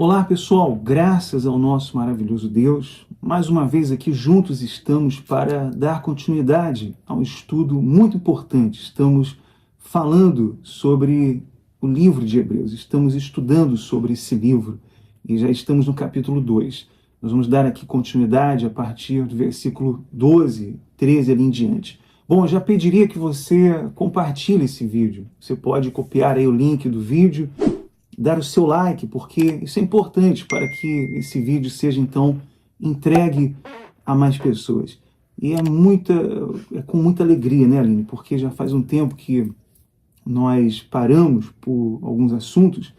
Olá pessoal, graças ao nosso maravilhoso Deus, mais uma vez aqui juntos estamos para dar continuidade a um estudo muito importante. Estamos falando sobre o livro de Hebreus, estamos estudando sobre esse livro e já estamos no capítulo 2. Nós vamos dar aqui continuidade a partir do versículo 12, 13 ali em diante. Bom, eu já pediria que você compartilhe esse vídeo. Você pode copiar aí o link do vídeo, dar o seu like, porque isso é importante para que esse vídeo seja, então, entregue a mais pessoas. E é com muita alegria, né, Aline? Porque já faz um tempo que nós paramos por alguns assuntos,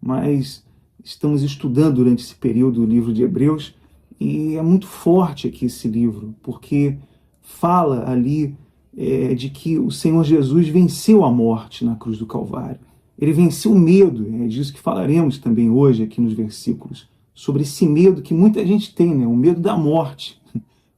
mas estamos estudando durante esse período o livro de Hebreus, e é muito forte aqui esse livro, porque fala ali de que o Senhor Jesus venceu a morte na cruz do Calvário. Ele venceu o medo, é disso que falaremos também hoje aqui nos versículos, sobre esse medo que muita gente tem, né? O medo da morte,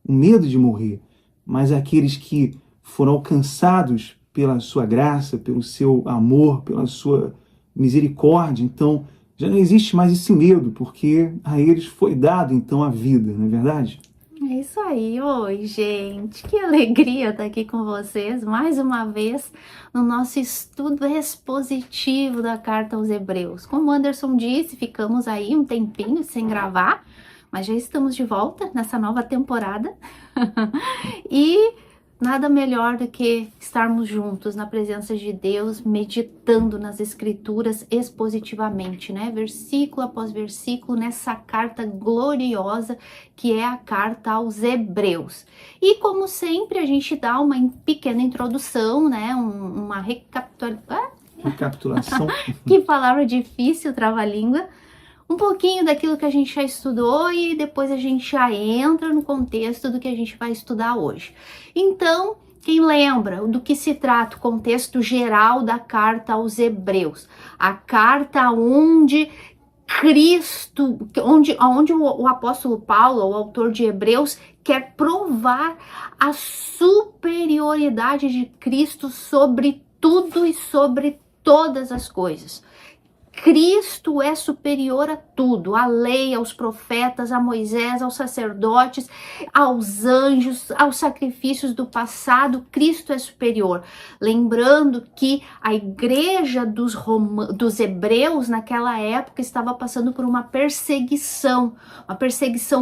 o medo de morrer. Mas aqueles que foram alcançados pela sua graça, pelo seu amor, pela sua misericórdia, então já não existe mais esse medo, porque a eles foi dado então a vida, não é verdade? É isso aí, oi gente, que alegria estar aqui com vocês mais uma vez no nosso estudo expositivo da carta aos Hebreus. Como o Anderson disse, ficamos aí um tempinho sem gravar, mas já estamos de volta nessa nova temporada e nada melhor do que estarmos juntos na presença de Deus, meditando nas escrituras expositivamente, né? Versículo após versículo, nessa carta gloriosa que é a carta aos Hebreus. E como sempre, a gente dá uma pequena introdução, né? Uma Recapitulação. Que palavra difícil, trava-língua. Um pouquinho daquilo que a gente já estudou e depois a gente já entra no contexto do que a gente vai estudar hoje. Então, quem lembra do que se trata o contexto geral da carta aos Hebreus? A carta onde Cristo, onde o apóstolo Paulo, o autor de Hebreus, quer provar a superioridade de Cristo sobre tudo e sobre todas as coisas. Cristo é superior a tudo, à lei, aos profetas, a Moisés, aos sacerdotes, aos anjos, aos sacrifícios do passado. Cristo é superior. Lembrando que a igreja dos hebreus naquela época estava passando por uma perseguição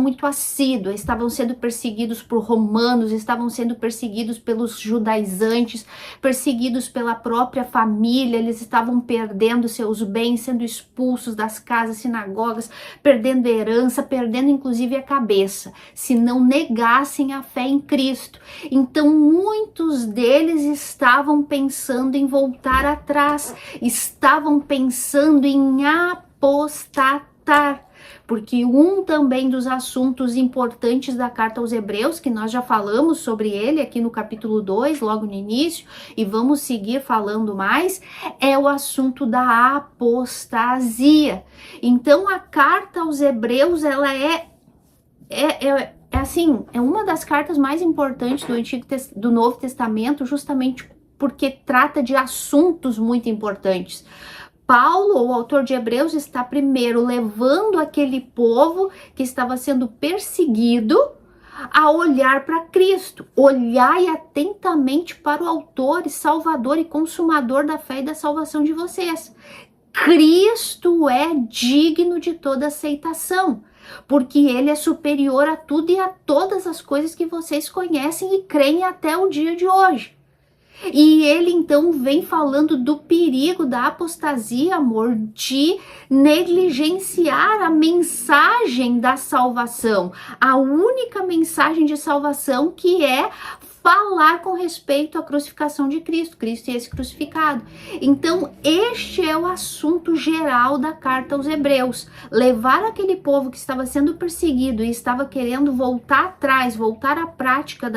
muito assídua. Estavam sendo perseguidos por romanos, estavam sendo perseguidos pelos judaizantes, perseguidos pela própria família. Eles estavam perdendo seus bens, sendo expulsos das casas, sinagogas, perdendo herança, perdendo inclusive a cabeça, se não negassem a fé em Cristo. Então muitos deles estavam pensando em voltar atrás, estavam pensando em apostatar. Porque também dos assuntos importantes da carta aos Hebreus, que nós já falamos sobre ele aqui no capítulo 2, logo no início, e vamos seguir falando mais, é o assunto da apostasia. Então a carta aos Hebreus, ela é uma das cartas mais importantes do Novo Testamento, justamente porque trata de assuntos muito importantes. Paulo, o autor de Hebreus, está primeiro levando aquele povo que estava sendo perseguido a olhar para Cristo, olhai atentamente para o autor e salvador e consumador da fé e da salvação de vocês. Cristo é digno de toda aceitação, porque ele é superior a tudo e a todas as coisas que vocês conhecem e creem até o dia de hoje. E ele então vem falando do perigo da apostasia, amor, de negligenciar a mensagem da salvação, a única mensagem de salvação, que é falar com respeito à crucificação de Cristo, Cristo e esse crucificado. Então, este é o assunto geral da carta aos Hebreus. Levar aquele povo que estava sendo perseguido e estava querendo voltar atrás, voltar à prática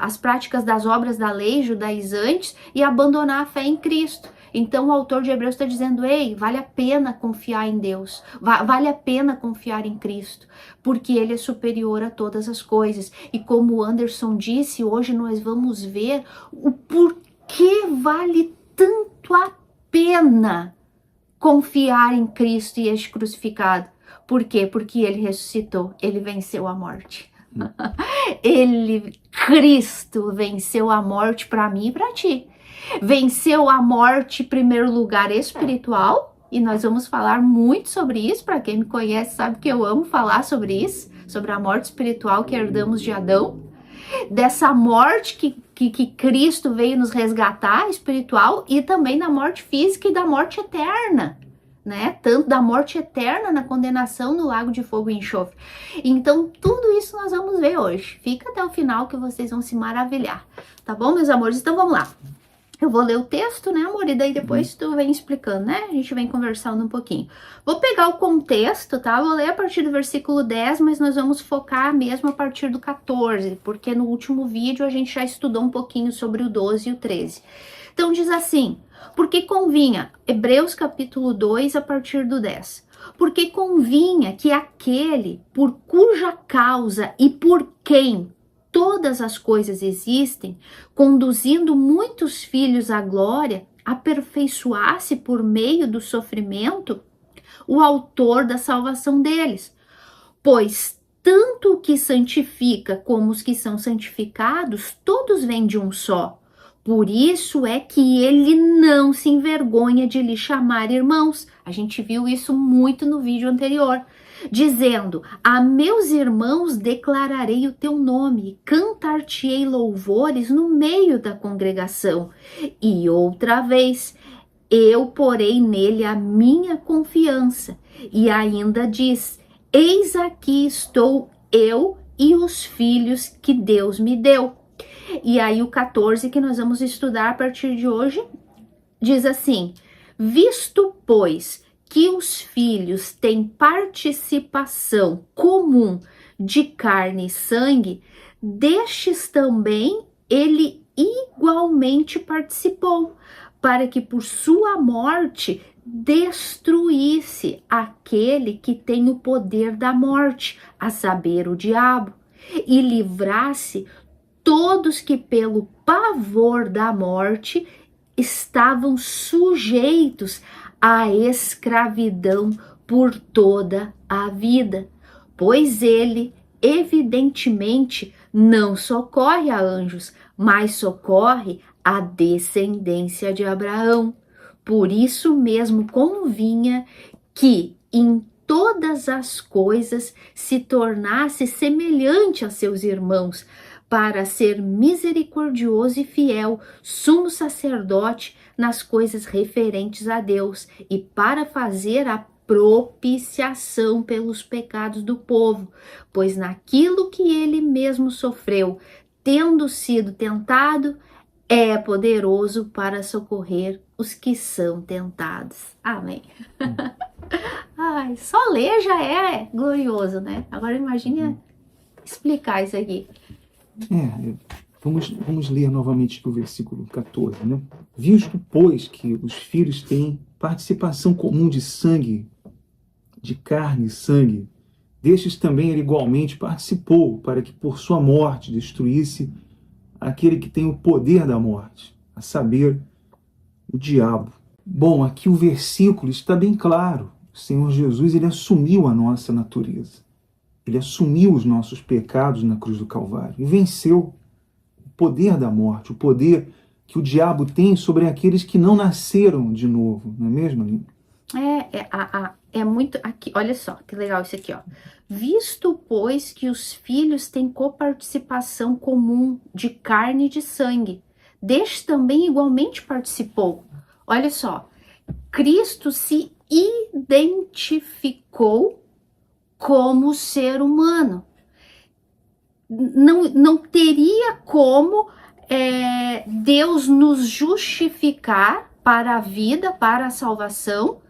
as práticas das obras da lei judaizantes e abandonar a fé em Cristo. Então o autor de Hebreus está dizendo, ei, vale a pena confiar em Deus, vale a pena confiar em Cristo, porque ele é superior a todas as coisas. E como o Anderson disse, hoje nós vamos ver o porquê vale tanto a pena confiar em Cristo e este crucificado. Por quê? Porque ele ressuscitou, ele venceu a morte. Cristo venceu a morte para mim e para ti. Venceu a morte, em primeiro lugar, espiritual, e nós vamos falar muito sobre isso. Para quem me conhece sabe que eu amo falar sobre isso, sobre a morte espiritual que herdamos de Adão, dessa morte que Cristo veio nos resgatar, espiritual, e também da morte física e da morte eterna, né? Tanto da morte eterna na condenação no lago de fogo e enxofre. Então, tudo isso nós vamos ver hoje. Fica até o final que vocês vão se maravilhar. Tá bom, meus amores? Então, vamos lá. Eu vou ler o texto, né, amor? E daí depois tu vem explicando, né? A gente vem conversando um pouquinho. Vou pegar o contexto, tá? Vou ler a partir do versículo 10, mas nós vamos focar mesmo a partir do 14, porque no último vídeo a gente já estudou um pouquinho sobre o 12 e o 13. Então diz assim: porque convinha, Hebreus capítulo 2, a partir do 10. Porque convinha que aquele por cuja causa e por quem todas as coisas existem, conduzindo muitos filhos à glória, aperfeiçoasse por meio do sofrimento o autor da salvação deles. Pois tanto o que santifica como os que são santificados, todos vêm de um só. Por isso é que ele não se envergonha de lhe chamar irmãos. A gente viu isso muito no vídeo anterior. Dizendo: a meus irmãos declararei o teu nome, cantar-te-ei louvores no meio da congregação. E outra vez, eu porei nele a minha confiança. E ainda diz: eis aqui estou eu e os filhos que Deus me deu. E aí o 14 que nós vamos estudar a partir de hoje, diz assim: visto, pois, que os filhos têm participação comum de carne e sangue, destes também ele igualmente participou, para que por sua morte destruísse aquele que tem o poder da morte, a saber, o diabo, e livrasse todos que pelo pavor da morte estavam sujeitos à escravidão por toda a vida, pois ele, evidentemente, não socorre a anjos, mas socorre a descendência de Abraão. Por isso mesmo convinha que em todas as coisas se tornasse semelhante a seus irmãos, para ser misericordioso e fiel, sumo sacerdote nas coisas referentes a Deus e para fazer a propiciação pelos pecados do povo, pois naquilo que ele mesmo sofreu, tendo sido tentado, é poderoso para socorrer os que são tentados. Amém. Ai, só ler já é glorioso, né? Agora imagine explicar isso aqui. Vamos ler novamente o versículo 14, né? Visto, pois, que os filhos têm participação comum de sangue, de carne e sangue, destes também ele igualmente participou, para que por sua morte destruísse aquele que tem o poder da morte, a saber, o diabo. Bom, aqui o versículo está bem claro. O Senhor Jesus, ele assumiu a nossa natureza. Ele assumiu os nossos pecados na cruz do Calvário e venceu o poder da morte, o poder que o diabo tem sobre aqueles que não nasceram de novo, não é mesmo, Aline? É muito... Aqui, olha só, que legal isso aqui, ó. Visto, pois, que os filhos têm coparticipação comum de carne e de sangue, deste também igualmente participou. Olha só, Cristo se identificou como ser humano. Não teria como Deus nos justificar para a vida, para a salvação,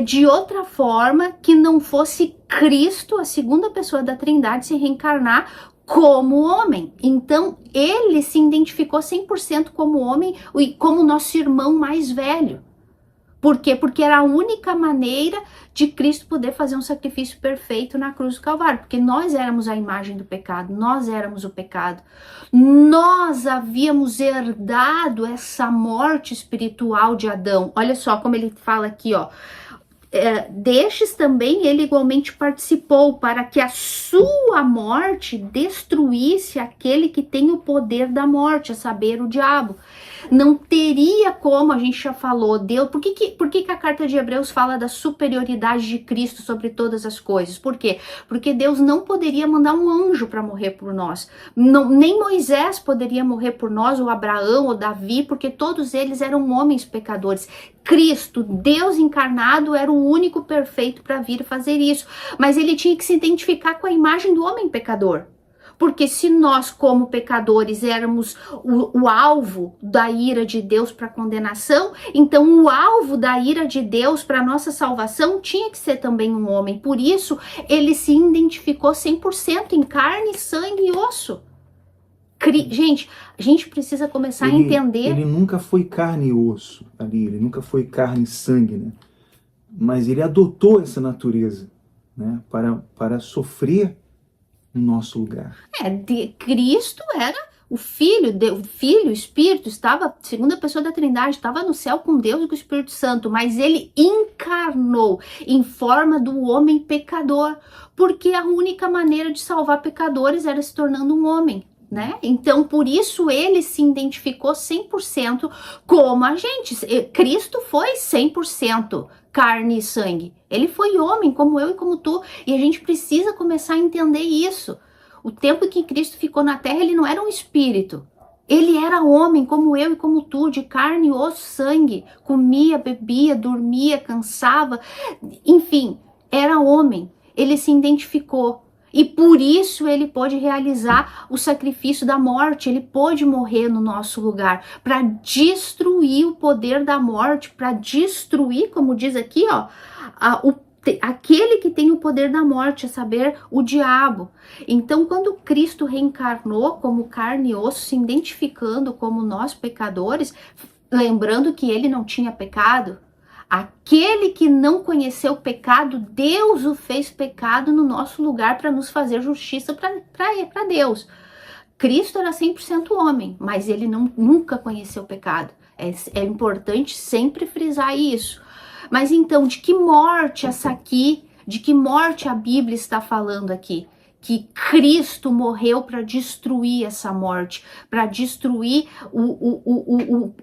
de outra forma que não fosse Cristo, a segunda pessoa da Trindade, se reencarnar como homem. Então, ele se identificou 100% como homem e como nosso irmão mais velho. Por quê? Porque era a única maneira de Cristo poder fazer um sacrifício perfeito na cruz do Calvário, porque nós éramos a imagem do pecado, nós éramos o pecado. Nós havíamos herdado essa morte espiritual de Adão. Olha só como ele fala aqui, ó. Destes também ele igualmente participou, para que a sua morte destruísse aquele que tem o poder da morte, a saber, o diabo. Não teria como, a gente já falou, Deus, por que a carta de Hebreus fala da superioridade de Cristo sobre todas as coisas? Por quê? Porque Deus não poderia mandar um anjo para morrer por nós. Não, nem Moisés poderia morrer por nós, ou Abraão, ou Davi, porque todos eles eram homens pecadores. Cristo, Deus encarnado, era o único perfeito para vir fazer isso. Mas ele tinha que se identificar com a imagem do homem pecador. Porque se nós, como pecadores, éramos o alvo da ira de Deus para condenação, então o alvo da ira de Deus para nossa salvação tinha que ser também um homem. Por isso, ele se identificou 100% em carne, sangue e osso. Gente, a gente precisa começar a entender... Ele nunca foi carne e osso ali, ele nunca foi carne e sangue, né? Mas ele adotou essa natureza, né? Para sofrer no nosso lugar. Cristo era o Filho, o Espírito, estava, segunda pessoa da Trindade, estava no céu com Deus e com o Espírito Santo, mas ele encarnou em forma do homem pecador, porque a única maneira de salvar pecadores era se tornando um homem, né? Então, por isso ele se identificou 100% como a gente. Cristo foi 100% carne e sangue. Ele foi homem, como eu e como tu, e a gente precisa começar a entender isso. O tempo em que Cristo ficou na terra, ele não era um espírito. Ele era homem, como eu e como tu, de carne, osso, sangue. Comia, bebia, dormia, cansava, enfim, era homem. Ele se identificou. E por isso ele pôde realizar o sacrifício da morte, ele pôde morrer no nosso lugar, para destruir o poder da morte, para destruir, como diz aqui, ó, aquele que tem o poder da morte, a saber, o diabo. Então, quando Cristo reencarnou como carne e osso, se identificando como nós pecadores, lembrando que ele não tinha pecado, aquele que não conheceu o pecado, Deus o fez pecado no nosso lugar para nos fazer justiça para Deus. Cristo era 100% homem, mas ele nunca conheceu o pecado. É importante sempre frisar isso. Mas então, de que morte essa aqui, de que morte a Bíblia está falando aqui? Que Cristo morreu para destruir essa morte, para destruir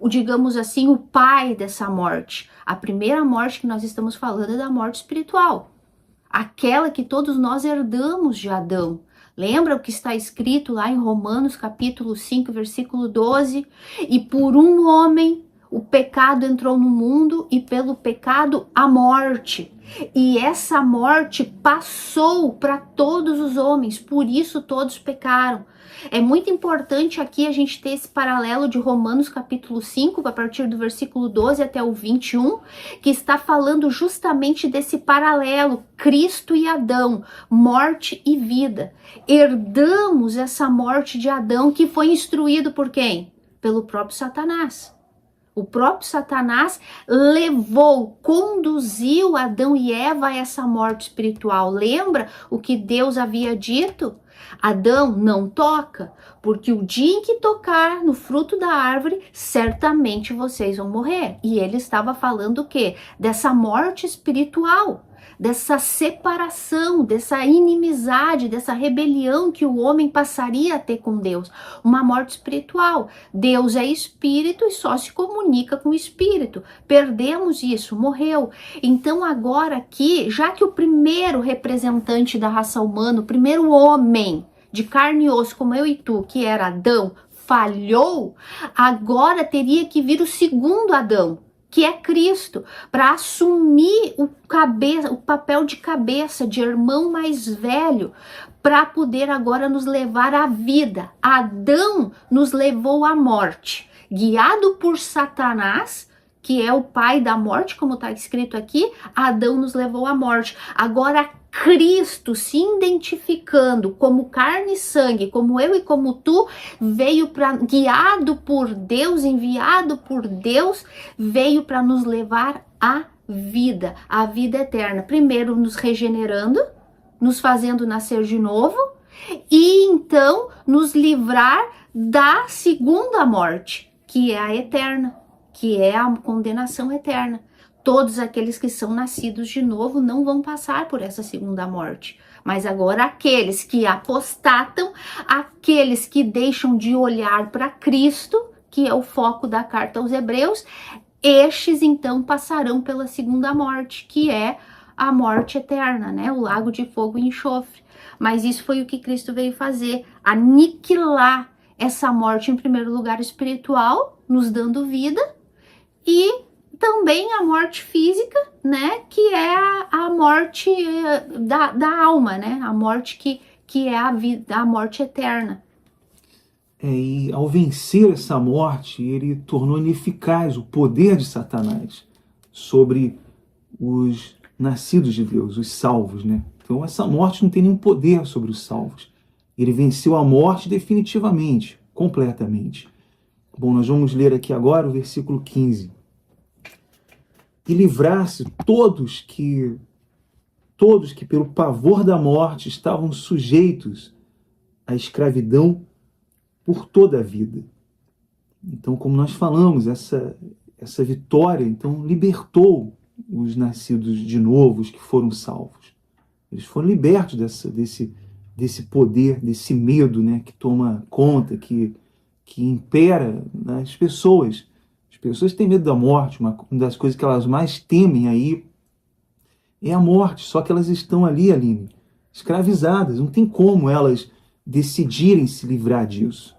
digamos assim, o pai dessa morte. A primeira morte que nós estamos falando é da morte espiritual, aquela que todos nós herdamos de Adão. Lembra o que está escrito lá em Romanos capítulo 5, versículo 12? E por um homem o pecado entrou no mundo, e pelo pecado a morte. E essa morte passou para todos os homens, por isso todos pecaram. É muito importante aqui a gente ter esse paralelo de Romanos capítulo 5, a partir do versículo 12 até o 21, que está falando justamente desse paralelo, Cristo e Adão, morte e vida. Herdamos essa morte de Adão, que foi instruído por quem? Pelo próprio Satanás. O próprio Satanás conduziu Adão e Eva a essa morte espiritual. Lembra o que Deus havia dito? Adão, não toca, porque o dia em que tocar no fruto da árvore, certamente vocês vão morrer. E ele estava falando o quê? Dessa morte espiritual, dessa separação, dessa inimizade, dessa rebelião que o homem passaria a ter com Deus. Uma morte espiritual. Deus é espírito e só se comunica com o espírito. Perdemos isso, morreu. Então agora aqui, já que o primeiro representante da raça humana, o primeiro homem de carne e osso como eu e tu, que era Adão, falhou, agora teria que vir o segundo Adão, que é Cristo, para assumir o papel de cabeça, de irmão mais velho, para poder agora nos levar à vida. Adão nos levou à morte, guiado por Satanás, que é o pai da morte, como está escrito aqui, Adão nos levou à morte. Agora, Cristo se identificando como carne e sangue, como eu e como tu, veio para, guiado por Deus, enviado por Deus, veio para nos levar à vida, a vida eterna. Primeiro nos regenerando, nos fazendo nascer de novo, e então nos livrar da segunda morte, que é a eterna, que é a condenação eterna. Todos aqueles que são nascidos de novo não vão passar por essa segunda morte. Mas agora aqueles que apostatam, aqueles que deixam de olhar para Cristo, que é o foco da carta aos Hebreus, estes então passarão pela segunda morte, que é a morte eterna, né? O lago de fogo e enxofre. Mas isso foi o que Cristo veio fazer, aniquilar essa morte, em primeiro lugar, espiritual, nos dando vida, e também a morte física, né? Que é a morte da alma, né? A morte que é a vida, a morte eterna. E ao vencer essa morte, ele tornou ineficaz o poder de Satanás sobre os nascidos de Deus, os salvos, né? Então essa morte não tem nenhum poder sobre os salvos. Ele venceu a morte definitivamente, completamente. Bom, nós vamos ler aqui agora o versículo 15. E livrar-se todos que pelo pavor da morte estavam sujeitos à escravidão por toda a vida. Então, como nós falamos, essa vitória então libertou os nascidos de novo, os que foram salvos. Eles foram libertos desse poder, desse medo, né, que toma conta, que impera nas pessoas. As pessoas têm medo da morte, uma das coisas que elas mais temem aí é a morte, só que elas estão ali, Aline, escravizadas, não tem como elas decidirem se livrar disso.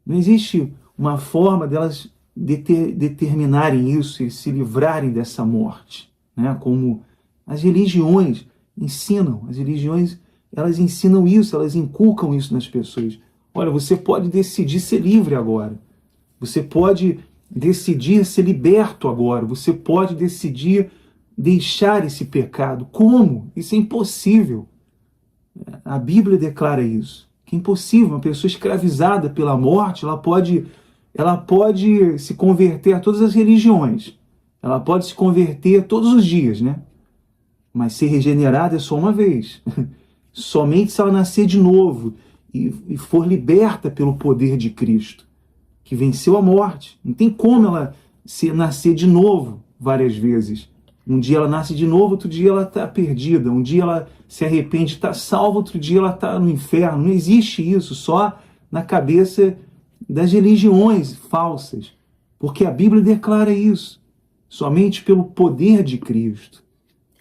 Não existe uma forma delas determinarem isso e se livrarem dessa morte, né? Como as religiões ensinam. As religiões, elas ensinam isso, elas inculcam isso nas pessoas. Olha, você pode decidir ser livre agora. Você pode decidir ser liberto agora. Você pode decidir deixar esse pecado. Como? Isso é impossível. A Bíblia declara isso. Que é impossível. Uma pessoa escravizada pela morte, ela pode se converter a todas as religiões. Ela pode se converter todos os dias, né? Mas ser regenerada é só uma vez. Somente se ela nascer de novo e for liberta pelo poder de Cristo, que venceu a morte. Não tem como ela nascer de novo várias vezes. Um dia ela nasce de novo, outro dia ela está perdida. Um dia ela se arrepende, está salva, outro dia ela está no inferno. Não existe isso, só na cabeça das religiões falsas. Porque a Bíblia declara isso. Somente pelo poder de Cristo.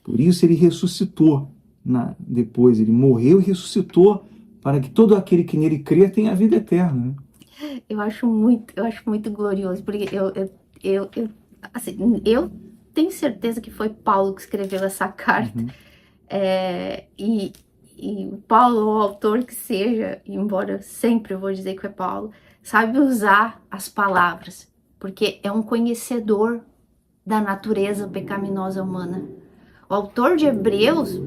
Por isso ele ressuscitou. Depois ele morreu e ressuscitou para que todo aquele que nele crê tenha a vida eterna. Né? Eu acho muito glorioso, porque eu tenho certeza que foi Paulo que escreveu essa carta. Uhum. E o Paulo, o autor que seja, embora sempre eu vou dizer que foi Paulo, sabe usar as palavras, porque é um conhecedor da natureza pecaminosa humana. O autor de Hebreus,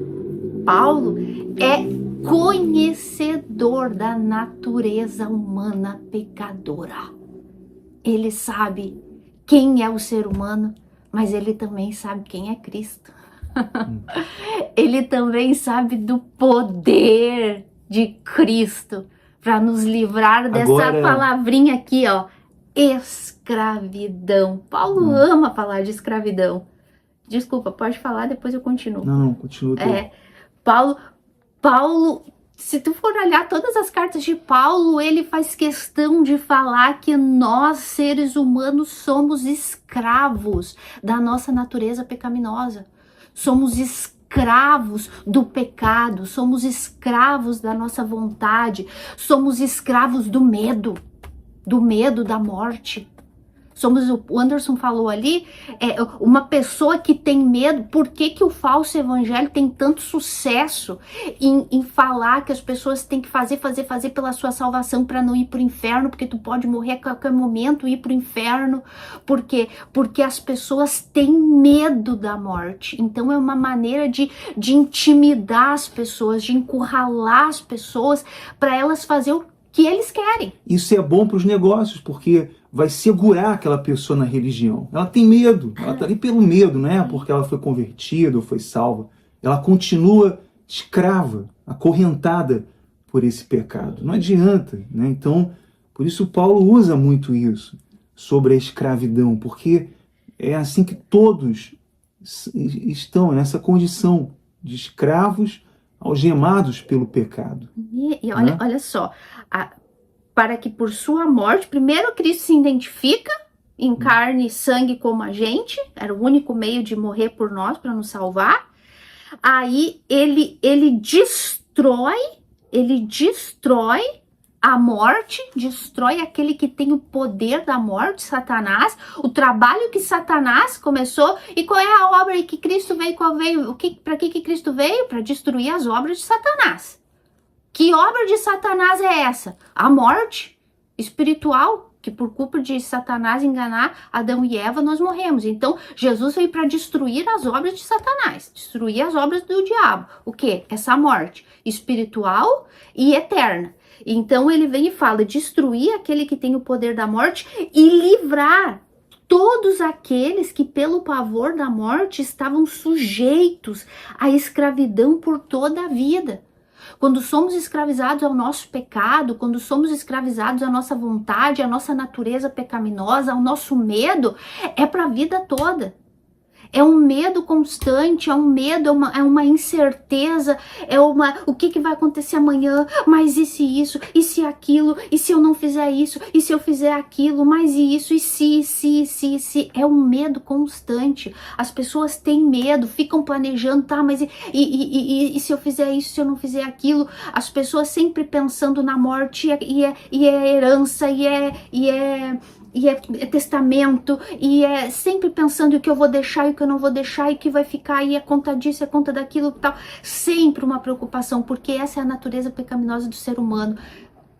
Paulo, é conhecedor da natureza humana pecadora. Ele sabe quem é o ser humano, mas ele também sabe quem é Cristo. Ele também sabe do poder de Cristo para nos livrar dessa palavrinha aqui, ó, escravidão. Paulo ama falar de escravidão. Desculpa, pode falar, depois eu continuo. Não, continua. Paulo, se tu for olhar todas as cartas de Paulo, ele faz questão de falar que nós, seres humanos, somos escravos da nossa natureza pecaminosa. Somos escravos do pecado, somos escravos da nossa vontade, somos escravos do medo da morte. o Anderson falou ali, uma pessoa que tem medo. Por que o falso evangelho tem tanto sucesso em falar que as pessoas têm que fazer pela sua salvação para não ir para o inferno, porque tu pode morrer a qualquer momento e ir para o inferno? Por quê? Porque as pessoas têm medo da morte. Então é uma maneira de intimidar as pessoas, de encurralar as pessoas para elas fazer o que eles querem. Isso é bom para os negócios, porque vai segurar aquela pessoa na religião. Ela tem medo, ela está ali pelo medo, não é porque ela foi convertida ou foi salva. Ela continua escrava, acorrentada por esse pecado. Não adianta, né? Então, por isso Paulo usa muito isso sobre a escravidão, porque é assim que todos estão nessa condição de escravos algemados pelo pecado. E olha só, para que por sua morte, primeiro Cristo se identifica em carne e sangue como a gente, era o único meio de morrer por nós, para nos salvar. Aí ele destrói a morte, destrói aquele que tem o poder da morte, Satanás, o trabalho que Satanás começou. E qual é a obra que Cristo veio? Para que Cristo veio? Para destruir as obras de Satanás. Que obra de Satanás é essa? A morte espiritual, que por culpa de Satanás enganar Adão e Eva, nós morremos. Então, Jesus veio para destruir as obras de Satanás, destruir as obras do diabo. O quê? Essa morte espiritual e eterna. Então, ele vem e fala, destruir aquele que tem o poder da morte e livrar todos aqueles que, pelo pavor da morte, estavam sujeitos à escravidão por toda a vida. Quando somos escravizados ao nosso pecado, quando somos escravizados à nossa vontade, à nossa natureza pecaminosa, ao nosso medo, é para a vida toda. É um medo constante, é um medo, é uma incerteza, o que vai acontecer amanhã, mas e se aquilo, e se eu não fizer isso, e se eu fizer aquilo, mas e isso, e se, é um medo constante. As pessoas têm medo, ficam planejando, tá, mas e se eu fizer isso, se eu não fizer aquilo, as pessoas sempre pensando na morte, e é herança, e é testamento, e é sempre pensando o que eu vou deixar e o que eu não vou deixar, e que vai ficar, e é conta disso, é conta daquilo e tal. Sempre uma preocupação, porque essa é a natureza pecaminosa do ser humano.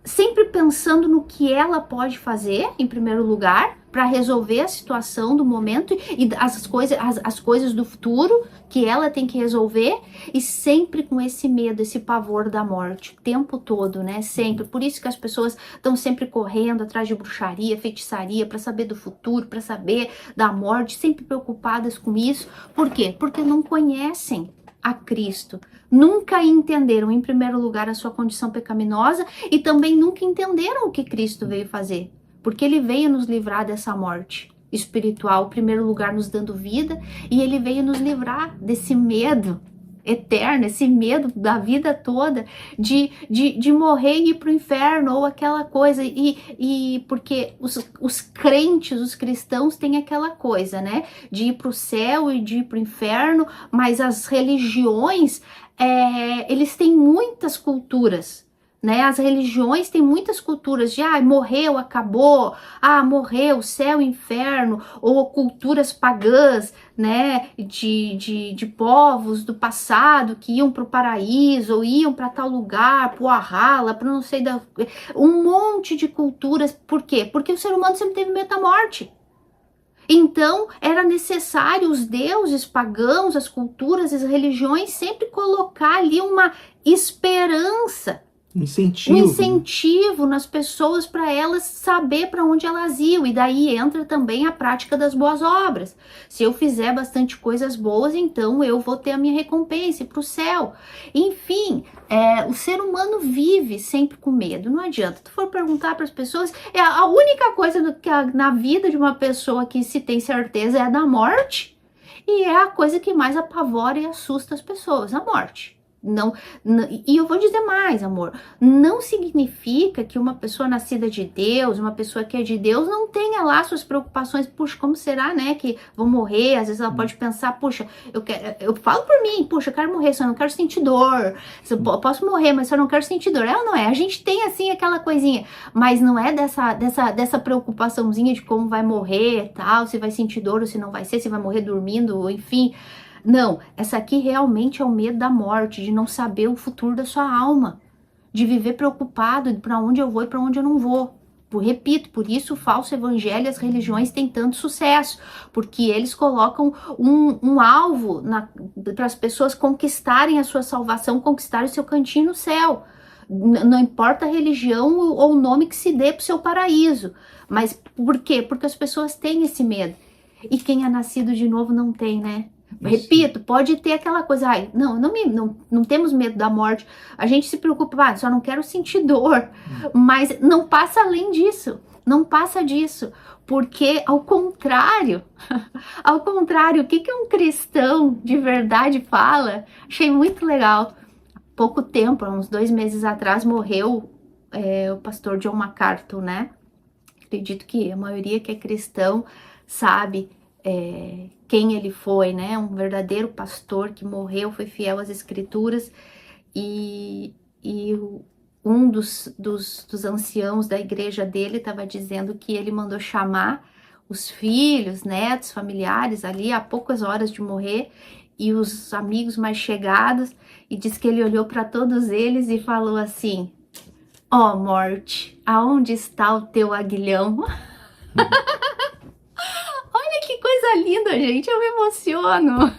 Sempre pensando no que ela pode fazer, em primeiro lugar, para resolver a situação do momento e as coisas do futuro que ela tem que resolver, e sempre com esse medo, esse pavor da morte, o tempo todo, né? Sempre. Por isso que as pessoas estão sempre correndo atrás de bruxaria, feitiçaria, para saber do futuro, para saber da morte, sempre preocupadas com isso. Por quê? Porque não conhecem a Cristo. Nunca entenderam, em primeiro lugar, a sua condição pecaminosa, e também nunca entenderam o que Cristo veio fazer. Porque ele veio nos livrar dessa morte espiritual, em primeiro lugar nos dando vida, e ele veio nos livrar desse medo eterno, esse medo da vida toda de morrer e ir para o inferno, ou aquela coisa, e porque os crentes, os cristãos têm aquela coisa, né, de ir para o céu e de ir para o inferno, mas as religiões, eles têm muitas culturas, né? As religiões têm muitas culturas de morreu, acabou, morreu, céu, inferno, ou culturas pagãs, né? De povos do passado que iam para o paraíso, ou iam para tal lugar, para o Valhalla, para não sei, um monte de culturas. Por quê? Porque o ser humano sempre teve medo da morte. Então, era necessário os deuses pagãos, as culturas, as religiões sempre colocar ali uma esperança, um incentivo nas pessoas, para elas saber para onde elas iam. E daí entra também a prática das boas obras. Se eu fizer bastante coisas boas, então eu vou ter a minha recompensa para o céu. Enfim, o ser humano vive sempre com medo. Não adianta. Tu for perguntar para as pessoas, a única coisa que na vida de uma pessoa que se tem certeza é a da morte, e é a coisa que mais apavora e assusta as pessoas, a morte. E eu vou dizer mais, amor, não significa que uma pessoa nascida de Deus, uma pessoa que é de Deus, não tenha lá suas preocupações. Puxa, como será, né, que vou morrer? Às vezes ela pode pensar, puxa, eu falo por mim, puxa, eu quero morrer, só não quero sentir dor. Eu posso morrer, mas só não quero sentir dor. É ou não é? A gente tem, assim, aquela coisinha, mas não é dessa preocupaçãozinha de como vai morrer, tal, se vai sentir dor ou se não vai ser, se vai morrer dormindo, enfim. Não, essa aqui realmente é o medo da morte, de não saber o futuro da sua alma, de viver preocupado para onde eu vou e para onde eu não vou. Repito, por isso o falso evangelho e as religiões têm tanto sucesso, porque eles colocam um alvo para as pessoas conquistarem a sua salvação, conquistarem o seu cantinho no céu. Não importa a religião ou o nome que se dê para o seu paraíso. Mas por quê? Porque as pessoas têm esse medo. E quem é nascido de novo não tem, né? Repito, pode ter aquela coisa, não temos medo da morte, a gente se preocupa, só não quero sentir dor, mas não passa além disso, não passa disso, porque ao contrário, o que um cristão de verdade fala, achei muito legal. Há pouco tempo, há uns 2 meses atrás, morreu o pastor John MacArthur, né? Acredito que a maioria que é cristão sabe quem ele foi, né? Um verdadeiro pastor que morreu, foi fiel às escrituras, e um dos anciãos da igreja dele estava dizendo que ele mandou chamar os filhos, netos, familiares ali a poucas horas de morrer, e os amigos mais chegados, e diz que ele olhou para todos eles e falou assim: ó morte, aonde está o teu aguilhão? Olha que coisa linda, gente, eu me emociono.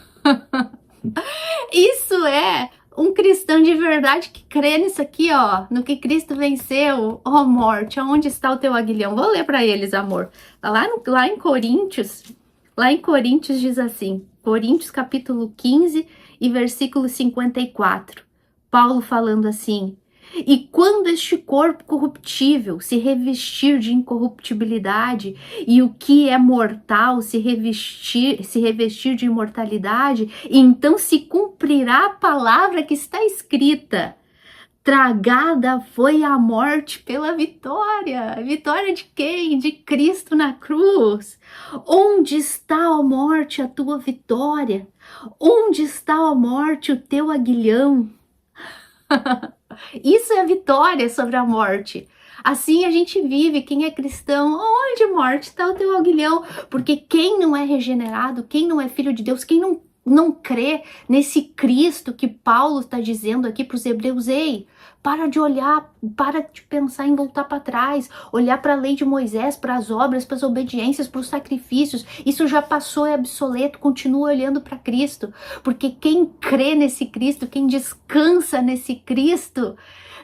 Isso é um cristão de verdade que crê nisso aqui, ó, no que Cristo venceu. Ó morte, aonde está o teu aguilhão? Vou ler para eles, amor. Lá em Coríntios diz assim, Coríntios capítulo 15 e versículo 54. Paulo falando assim: e quando este corpo corruptível se revestir de incorruptibilidade, e o que é mortal se revestir de imortalidade, então se cumprirá a palavra que está escrita: tragada foi a morte pela vitória. Vitória de quem? De Cristo na cruz. Onde está, ó morte, a tua vitória? Onde está, ó morte, o teu aguilhão? Isso é vitória sobre a morte. Assim a gente vive. Quem é cristão, onde morte está o teu aguilhão? Porque quem não é regenerado, quem não é filho de Deus, quem não crê nesse Cristo que Paulo está dizendo aqui para os hebreus: ei, para de olhar, para de pensar em voltar para trás, olhar para a lei de Moisés, para as obras, para as obediências, para os sacrifícios. Isso já passou, é obsoleto. Continua olhando para Cristo, porque quem crê nesse Cristo, quem descansa nesse Cristo,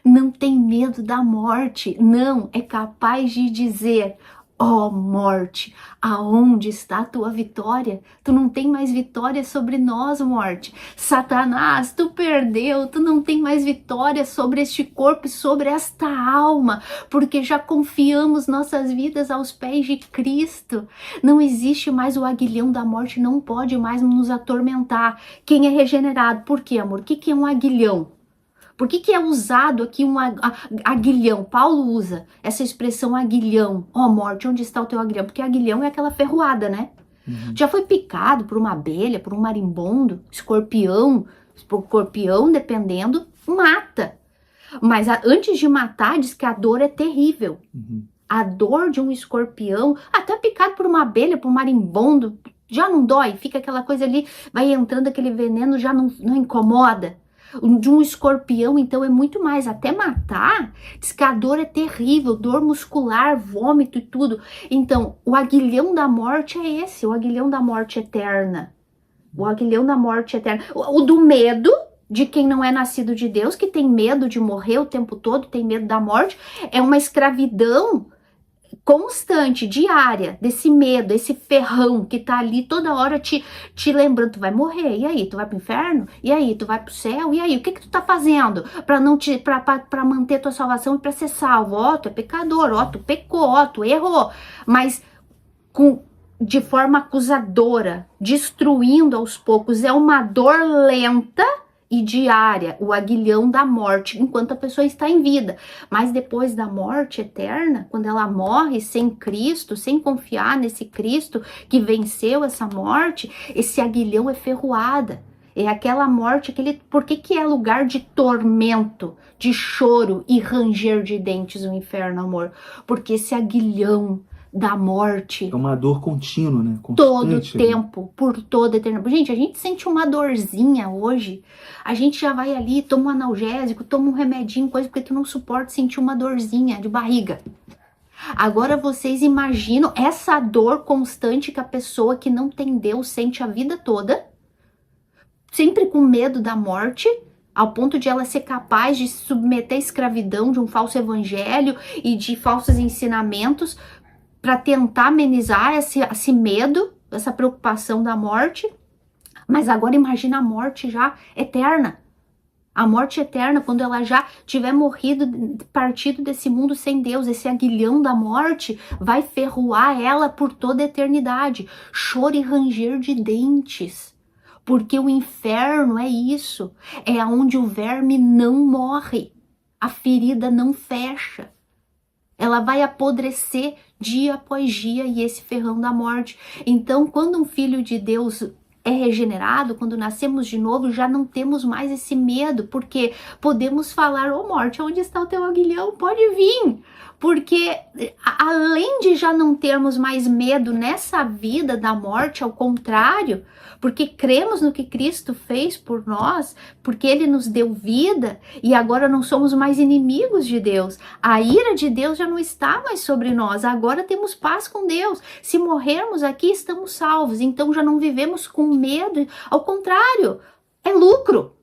não tem medo da morte, não, é capaz de dizer: ó morte, aonde está a tua vitória? Tu não tem mais vitória sobre nós, morte. Satanás, tu perdeu, tu não tem mais vitória sobre este corpo e sobre esta alma, porque já confiamos nossas vidas aos pés de Cristo. Não existe mais o aguilhão da morte, não pode mais nos atormentar. Quem é regenerado, por quê, amor? O que é um aguilhão? Por que é usado aqui um aguilhão? Paulo usa essa expressão aguilhão. Ó morte, onde está o teu aguilhão? Porque aguilhão é aquela ferroada, né? Já foi picado por uma abelha, por um marimbondo, escorpião, dependendo, mata. Mas antes de matar, diz que a dor é terrível. A dor de um escorpião, até picado por uma abelha, por um marimbondo, já não dói. Fica aquela coisa ali, vai entrando aquele veneno, já não incomoda. De um escorpião, então, é muito mais. Até matar, diz que a dor é terrível, dor muscular, vômito e tudo. Então, o aguilhão da morte é esse, o aguilhão da morte eterna. O aguilhão da morte eterna. O do medo de quem não é nascido de Deus, que tem medo de morrer o tempo todo, tem medo da morte, é uma escravidão constante, diária, desse medo, esse ferrão que tá ali toda hora te lembrando: tu vai morrer, e aí, tu vai pro inferno? E aí, tu vai pro céu? E aí, o que tu tá fazendo pra manter tua salvação e pra ser salvo? Ó, tu é pecador, ó, tu pecou, ó, tu errou, mas de forma acusadora, destruindo aos poucos. É uma dor lenta e diária, o aguilhão da morte, enquanto a pessoa está em vida. Mas depois da morte eterna, quando ela morre sem Cristo, sem confiar nesse Cristo que venceu essa morte, esse aguilhão é ferroada. É aquela morte, por que é lugar de tormento, de choro e ranger de dentes o inferno, amor? Porque esse aguilhão da morte... É uma dor contínua, né? Todo Constante, tempo, por toda a eternidade. Gente, a gente sente uma dorzinha hoje, a gente já vai ali, toma um analgésico, toma um remedinho, coisa, porque tu não suporta sentir uma dorzinha de barriga. Agora vocês imaginam essa dor constante que a pessoa que não tem Deus sente a vida toda, sempre com medo da morte, ao ponto de ela ser capaz de se submeter à escravidão de um falso evangelho e de falsos ensinamentos para tentar amenizar esse medo, essa preocupação da morte. Mas agora imagina a morte já eterna. A morte eterna, quando ela já tiver morrido, partido desse mundo sem Deus, esse aguilhão da morte vai ferroar ela por toda a eternidade. Choro e ranger de dentes. Porque o inferno é isso, é onde o verme não morre, a ferida não fecha. Ela vai apodrecer dia após dia e esse ferrão da morte. Então, quando um filho de Deus é regenerado, quando nascemos de novo, já não temos mais esse medo, porque podemos falar, ô morte, onde está o teu aguilhão? Pode vir. Porque além de já não termos mais medo nessa vida da morte, ao contrário, porque cremos no que Cristo fez por nós, porque Ele nos deu vida e agora não somos mais inimigos de Deus. A ira de Deus já não está mais sobre nós, agora temos paz com Deus. Se morrermos aqui, estamos salvos, então já não vivemos com medo, ao contrário, é lucro.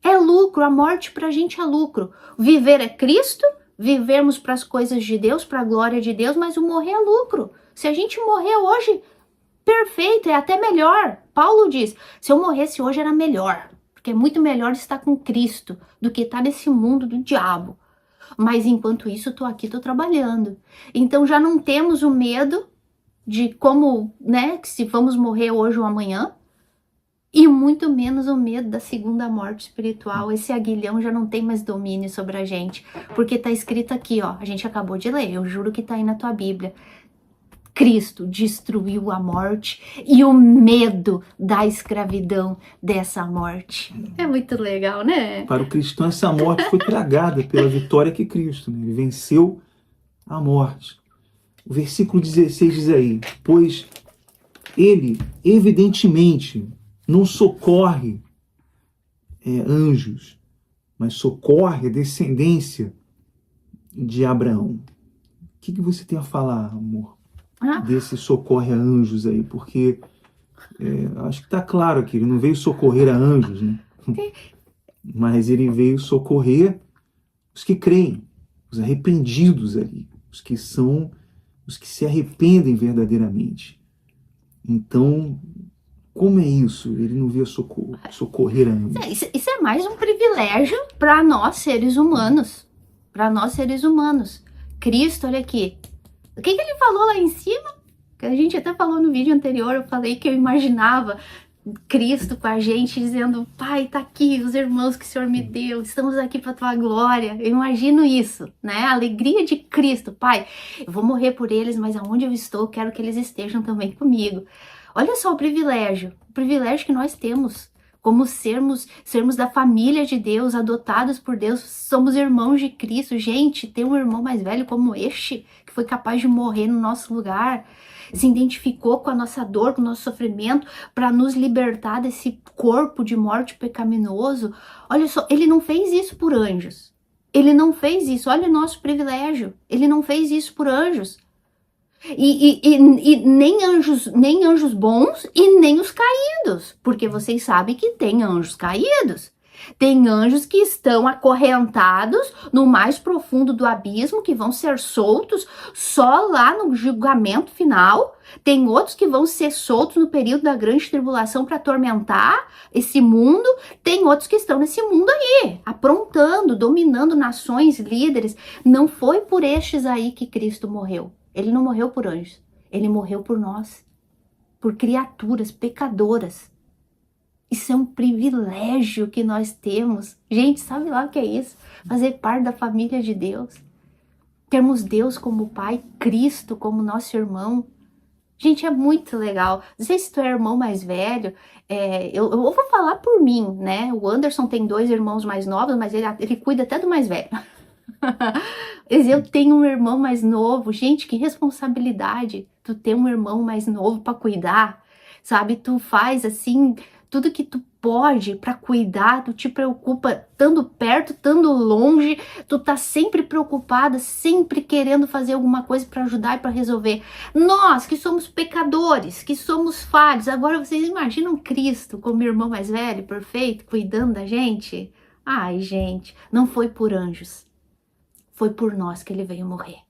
É lucro, a morte pra gente é lucro. Viver é Cristo, vivermos para as coisas de Deus, para a glória de Deus, mas o morrer é lucro. Se a gente morrer hoje, perfeito, é até melhor. Paulo diz, se eu morresse hoje era melhor, porque é muito melhor estar com Cristo do que estar nesse mundo do diabo. Mas enquanto isso, eu tô aqui, tô trabalhando. Então já não temos o medo de como, né, que se vamos morrer hoje ou amanhã, e muito menos o medo da segunda morte espiritual. Esse aguilhão já não tem mais domínio sobre a gente, porque tá escrito aqui, ó, a gente acabou de ler, eu juro que tá aí na tua Bíblia. Cristo destruiu a morte e o medo da escravidão dessa morte. É muito legal, né? Para o cristão, essa morte foi tragada pela vitória que Cristo, né? Ele venceu a morte. O versículo 16 diz aí, pois ele, evidentemente, não socorre anjos, mas socorre a descendência de Abraão. O que você tem a falar, amor, desse socorre a anjos aí? Porque acho que está claro que ele não veio socorrer a anjos, né? Mas ele veio socorrer os que creem, os arrependidos ali, os que se arrependem verdadeiramente. Então, como é isso? Ele não veio socorrer a anjos. Isso é mais um privilégio para nós seres humanos. Para nós seres humanos. Cristo, olha aqui. O que ele falou lá em cima? Que a gente até falou no vídeo anterior, eu falei que eu imaginava Cristo com a gente dizendo, Pai, tá aqui os irmãos que o Senhor me deu, estamos aqui para tua glória. Eu imagino isso, né? A alegria de Cristo. Pai, eu vou morrer por eles, mas aonde eu estou, quero que eles estejam também comigo. Olha só o privilégio que nós temos, como sermos da família de Deus, adotados por Deus, somos irmãos de Cristo. Gente, ter um irmão mais velho como este, que foi capaz de morrer no nosso lugar, se identificou com a nossa dor, com o nosso sofrimento, para nos libertar desse corpo de morte pecaminoso. Olha só, ele não fez isso por anjos. Ele não fez isso, olha o nosso privilégio. Ele não fez isso por anjos. E nem anjos bons e nem os caídos, porque vocês sabem que tem anjos caídos. Tem anjos que estão acorrentados no mais profundo do abismo, que vão ser soltos só lá no julgamento final. Tem outros que vão ser soltos no período da grande tribulação para atormentar esse mundo. Tem outros que estão nesse mundo aí, aprontando, dominando nações, líderes. Não foi por estes aí que Cristo morreu. Ele não morreu por anjos, ele morreu por nós, por criaturas pecadoras. Isso é um privilégio que nós temos. Gente, sabe lá o que é isso? Fazer parte da família de Deus. Termos Deus como Pai, Cristo como nosso irmão. Gente, é muito legal. Não sei se tu é irmão mais velho, eu vou falar por mim, né? O Anderson tem 2 irmãos mais novos, mas ele cuida até do mais velho. Eu tenho um irmão mais novo. Gente, que responsabilidade tu ter um irmão mais novo para cuidar, sabe? Tu faz assim, tudo que tu pode para cuidar, tu te preocupa, estando perto, estando longe, tu tá sempre preocupada, sempre querendo fazer alguma coisa para ajudar e para resolver. Nós que somos pecadores, que somos falhos, agora vocês imaginam Cristo como irmão mais velho, perfeito, cuidando da gente? Ai, gente, não foi por anjos. Foi por nós que ele veio morrer.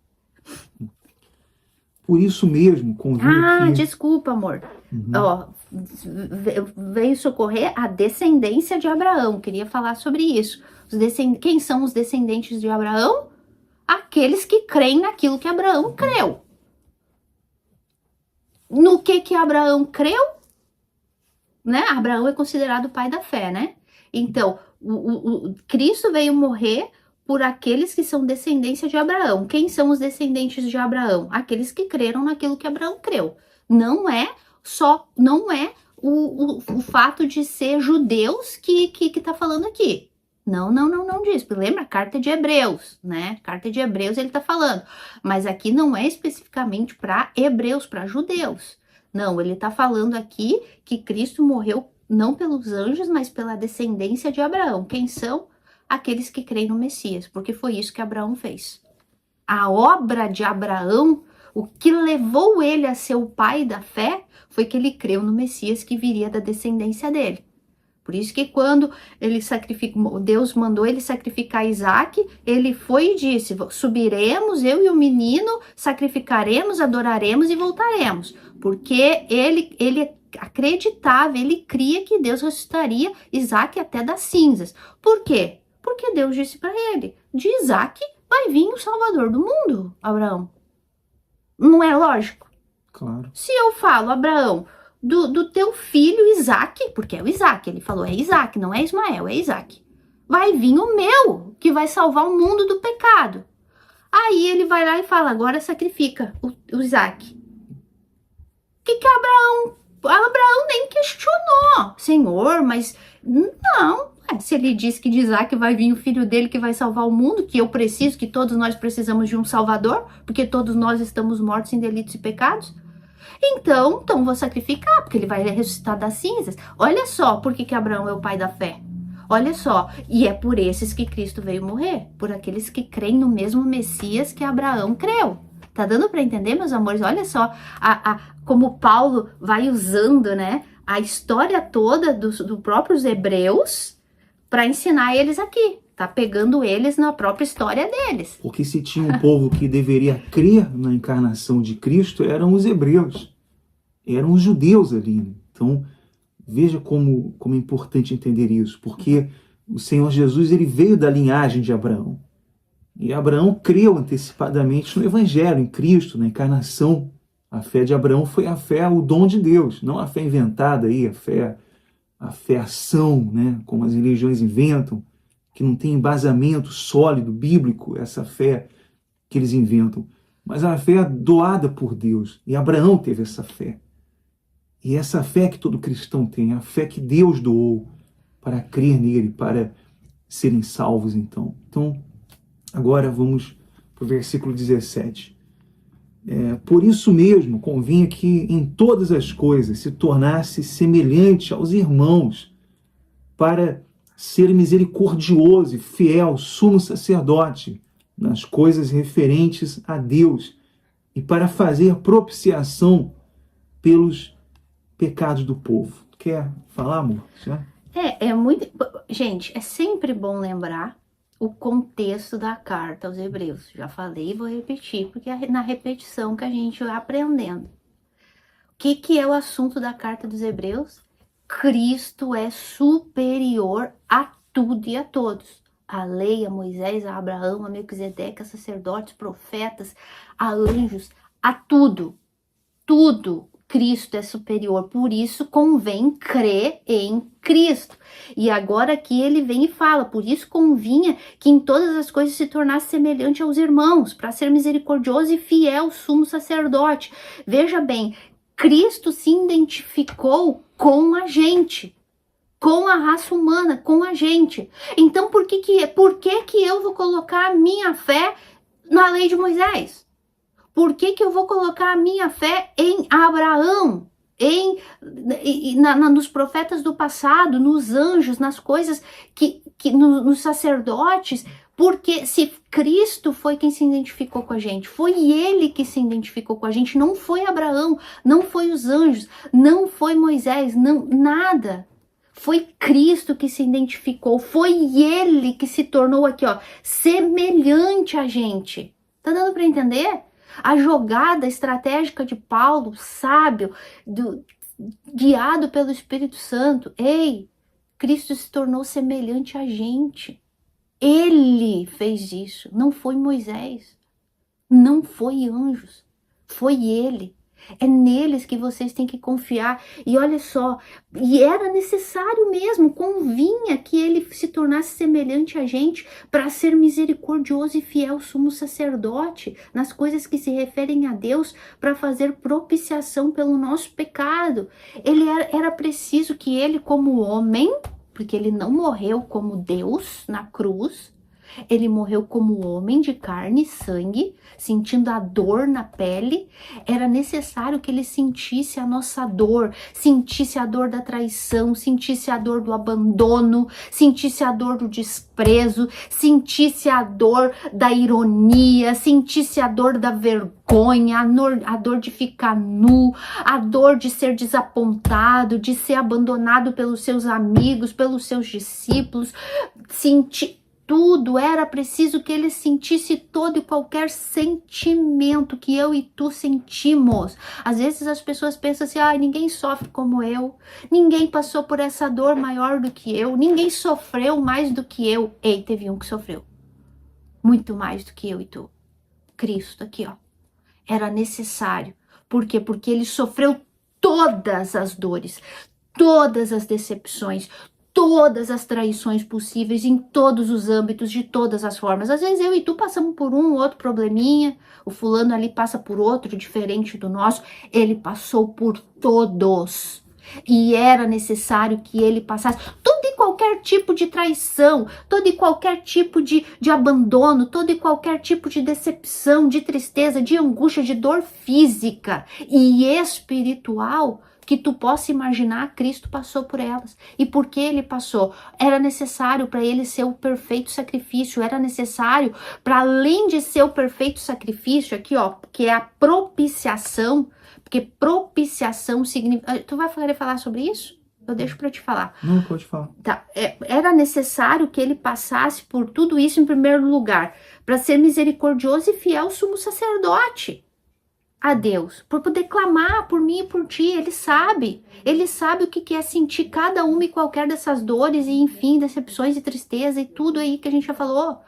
Por isso mesmo, convinha que... Desculpa, amor. Ó, veio socorrer a descendência de Abraão. Queria falar sobre isso. Quem são os descendentes de Abraão? Aqueles que creem naquilo que Abraão creu. No que Abraão creu? Né? Abraão é considerado o pai da fé, né? Então, o Cristo veio morrer por aqueles que são descendência de Abraão. Quem são os descendentes de Abraão? Aqueles que creram naquilo que Abraão creu. Não é o fato de ser judeus que tá falando aqui. Não diz. Lembra? Carta de Hebreus, né? Carta de Hebreus ele tá falando. Mas aqui não é especificamente para hebreus, para judeus. Não, ele tá falando aqui que Cristo morreu não pelos anjos, mas pela descendência de Abraão. Quem são? Aqueles que creem no Messias, porque foi isso que Abraão fez. A obra de Abraão, o que levou ele a ser o pai da fé, foi que ele creu no Messias que viria da descendência dele. Por isso que quando Deus mandou ele sacrificar Isaac, ele foi e disse, subiremos, eu e o menino, sacrificaremos, adoraremos e voltaremos. Porque ele acreditava, ele cria que Deus ressuscitaria Isaac até das cinzas. Por quê? Porque Deus disse para ele, de Isaac vai vir o Salvador do mundo, Abraão. Não é lógico? Claro. Se eu falo, Abraão, do teu filho Isaac, porque é o Isaac, ele falou, é Isaac, não é Ismael, é Isaac. Vai vir o meu, que vai salvar o mundo do pecado. Aí ele vai lá e fala, agora sacrifica o Isaac. O que Abraão nem questionou. Senhor, mas não. Se ele diz que de Isaac vai vir o filho dele que vai salvar o mundo, que eu preciso, que todos nós precisamos de um Salvador, porque todos nós estamos mortos em delitos e pecados. Então vou sacrificar, porque ele vai ressuscitar das cinzas. Olha só por que Abraão é o pai da fé. Olha só, e é por esses que Cristo veio morrer, por aqueles que creem no mesmo Messias que Abraão creu. Tá dando para entender, meus amores? Olha só como Paulo vai usando, né, a história toda dos próprios hebreus para ensinar eles aqui. Tá pegando eles na própria história deles. Porque se tinha um povo que deveria crer na encarnação de Cristo, eram os hebreus. Eram os judeus ali. Né? Então, veja como é importante entender isso. Porque o Senhor Jesus ele veio da linhagem de Abraão. E Abraão creu antecipadamente no Evangelho, em Cristo, na encarnação. A fé de Abraão foi a fé, o dom de Deus, não a fé inventada aí, a fé ação, né? Como as religiões inventam, que não tem embasamento sólido, bíblico, essa fé que eles inventam. Mas a fé doada por Deus. E Abraão teve essa fé. E essa fé que todo cristão tem, a fé que Deus doou para crer nele, para serem salvos, então. Então, agora vamos para o versículo 17. Por isso mesmo, convinha que em todas as coisas se tornasse semelhante aos irmãos, para ser misericordioso e fiel sumo sacerdote nas coisas referentes a Deus e para fazer propiciação pelos pecados do povo. Quer falar, amor? Já? Gente, é sempre bom lembrar o contexto da carta aos Hebreus. Já falei e vou repetir, porque é na repetição que a gente vai aprendendo. O que é o assunto da carta dos Hebreus? Cristo é superior a tudo e a todos. A lei, a Moisés, a Abraão, a Melquisedeque, a sacerdotes, profetas, a anjos, a tudo. Tudo. Cristo é superior, por isso convém crer em Cristo. E agora aqui ele vem e fala, por isso convinha que em todas as coisas se tornasse semelhante aos irmãos, para ser misericordioso e fiel sumo sacerdote. Veja bem, Cristo se identificou com a gente, com a raça humana, com a gente. Então por que eu vou colocar a minha fé na lei de Moisés? Por que eu vou colocar a minha fé em Abraão, nos profetas do passado, nos anjos, nas coisas nos sacerdotes? Porque se Cristo foi quem se identificou com a gente, foi ele que se identificou com a gente, não foi Abraão, não foi os anjos, não foi Moisés, não, nada. Foi Cristo que se identificou, foi ele que se tornou aqui, ó, semelhante a gente. Tá dando para entender? A jogada estratégica de Paulo, sábio, guiado pelo Espírito Santo. Ei, Cristo se tornou semelhante a gente. Ele fez isso, não foi Moisés, não foi anjos, foi ele. É neles que vocês têm que confiar. E olha só, e era necessário mesmo, convinha que ele se tornasse semelhante a gente para ser misericordioso e fiel sumo sacerdote nas coisas que se referem a Deus, para fazer propiciação pelo nosso pecado. Era preciso que ele, como homem, porque ele não morreu como Deus na cruz, ele morreu como homem de carne e sangue, sentindo a dor na pele. Era necessário que ele sentisse a nossa dor, sentisse a dor da traição, sentisse a dor do abandono, sentisse a dor do desprezo, sentisse a dor da ironia, sentisse a dor da vergonha, a dor de ficar nu, a dor de ser desapontado, de ser abandonado pelos seus amigos, pelos seus discípulos, tudo. Era preciso que ele sentisse todo e qualquer sentimento que eu e tu sentimos. Às vezes as pessoas pensam assim, ninguém sofre como eu, ninguém passou por essa dor maior do que eu, ninguém sofreu mais do que eu. Ei, teve um que sofreu muito mais do que eu e tu. Cristo aqui, ó. Era necessário. Por quê? Porque ele sofreu todas as dores, todas as decepções, todas as traições possíveis, em todos os âmbitos, de todas as formas. Às vezes eu e tu passamos por um outro probleminha, o fulano ali passa por outro diferente do nosso. Ele passou por todos. E era necessário que ele passasse todo e qualquer tipo de traição, todo e qualquer tipo de abandono, todo e qualquer tipo de decepção, de tristeza, de angústia, de dor física e espiritual que tu possa imaginar. Cristo passou por elas. E por que ele passou? Era necessário para ele ser o perfeito sacrifício, era necessário para, além de ser o perfeito sacrifício, aqui ó, que é a propiciação, porque propiciação significa... Tu vai querer falar sobre isso? Eu deixo para te falar. Não, pode falar. Tá. Era necessário que ele passasse por tudo isso em primeiro lugar, para ser misericordioso e fiel sumo sacerdote a Deus, por poder clamar por mim e por ti. Ele sabe o que é sentir cada uma e qualquer dessas dores e, enfim, decepções e tristeza e tudo aí que a gente já falou.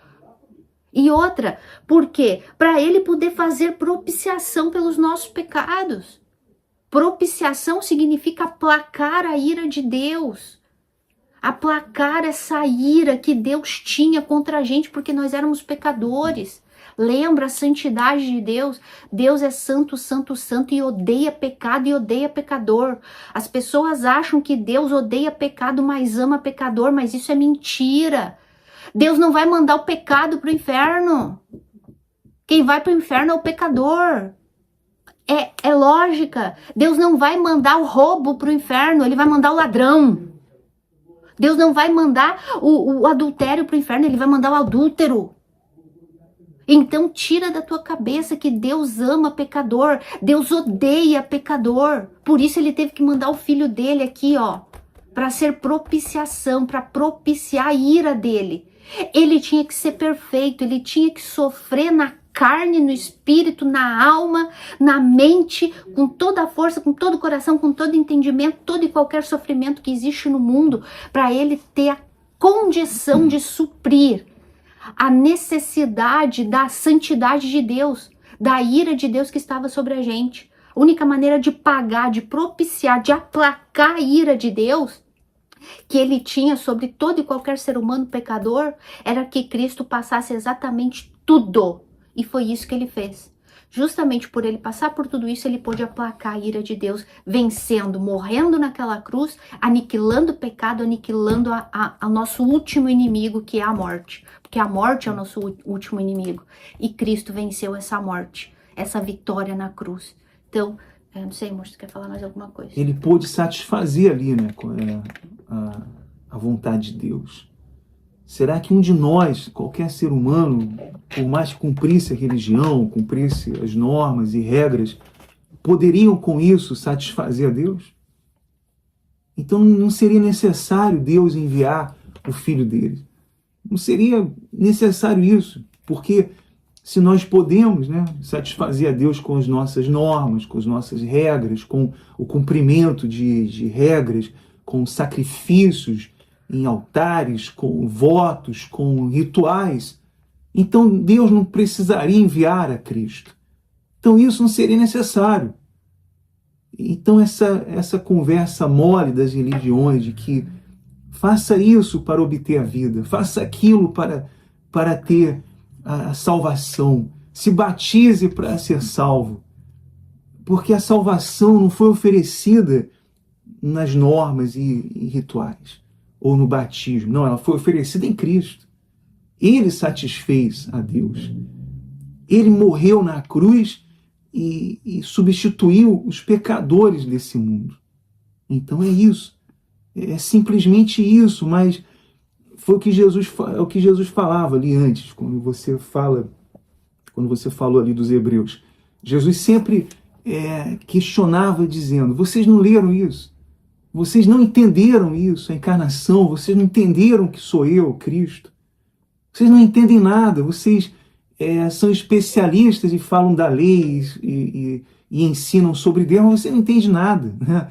E outra, por quê? Para ele poder fazer propiciação pelos nossos pecados. Propiciação significa aplacar a ira de Deus, aplacar essa ira que Deus tinha contra a gente, porque nós éramos pecadores. Lembra a santidade de Deus? Deus é santo, santo, santo e odeia pecado e odeia pecador. As pessoas acham que Deus odeia pecado, mas ama pecador, mas isso é mentira. Deus não vai mandar o pecado para o inferno. Quem vai para o inferno é o pecador. É lógica. Deus não vai mandar o roubo para o inferno, ele vai mandar o ladrão. Deus não vai mandar o adultério para o inferno, ele vai mandar o adúltero. Então tira da tua cabeça que Deus ama pecador, Deus odeia pecador. Por isso ele teve que mandar o filho dele aqui, ó, para ser propiciação, para propiciar a ira dele. Ele tinha que ser perfeito, ele tinha que sofrer na carne, no espírito, na alma, na mente, com toda a força, com todo o coração, com todo o entendimento, todo e qualquer sofrimento que existe no mundo, para ele ter a condição de suprir a necessidade da santidade de Deus, da ira de Deus que estava sobre a gente. A única maneira de pagar, de propiciar, de aplacar a ira de Deus que ele tinha sobre todo e qualquer ser humano pecador, era que Cristo passasse exatamente tudo. E foi isso que ele fez. Justamente por ele passar por tudo isso, ele pôde aplacar a ira de Deus, vencendo, morrendo naquela cruz, aniquilando o pecado, aniquilando a nosso último inimigo, que é a morte. Porque a morte é o nosso último inimigo. E Cristo venceu essa morte, essa vitória na cruz. Então, eu não sei, amor, você quer falar mais alguma coisa? Ele pôde satisfazer ali, né, a vontade de Deus. Será que um de nós, qualquer ser humano, por mais que cumprisse a religião, cumprisse as normas e regras, poderiam com isso satisfazer a Deus? Então não seria necessário Deus enviar o Filho dele. Não seria necessário isso, porque se nós podemos, né, satisfazer a Deus com as nossas normas, com as nossas regras, com o cumprimento de regras, com sacrifícios em altares, com votos, com rituais, então Deus não precisaria enviar a Cristo. Então isso não seria necessário. Então essa conversa mole das religiões de que faça isso para obter a vida, faça aquilo para ter a salvação, se batize para ser salvo, porque a salvação não foi oferecida nas normas e rituais, ou no batismo. Não, ela foi oferecida em Cristo. Ele satisfez a Deus. Ele morreu na cruz e substituiu os pecadores desse mundo. Então é isso. É simplesmente isso, mas foi o que Jesus falava ali antes, quando você falou ali dos Hebreus. Jesus sempre questionava dizendo, vocês não leram isso? Vocês não entenderam isso, a encarnação, vocês não entenderam que sou eu, Cristo. Vocês não entendem nada, vocês são especialistas e falam da lei e ensinam sobre Deus, mas você não entende nada, né?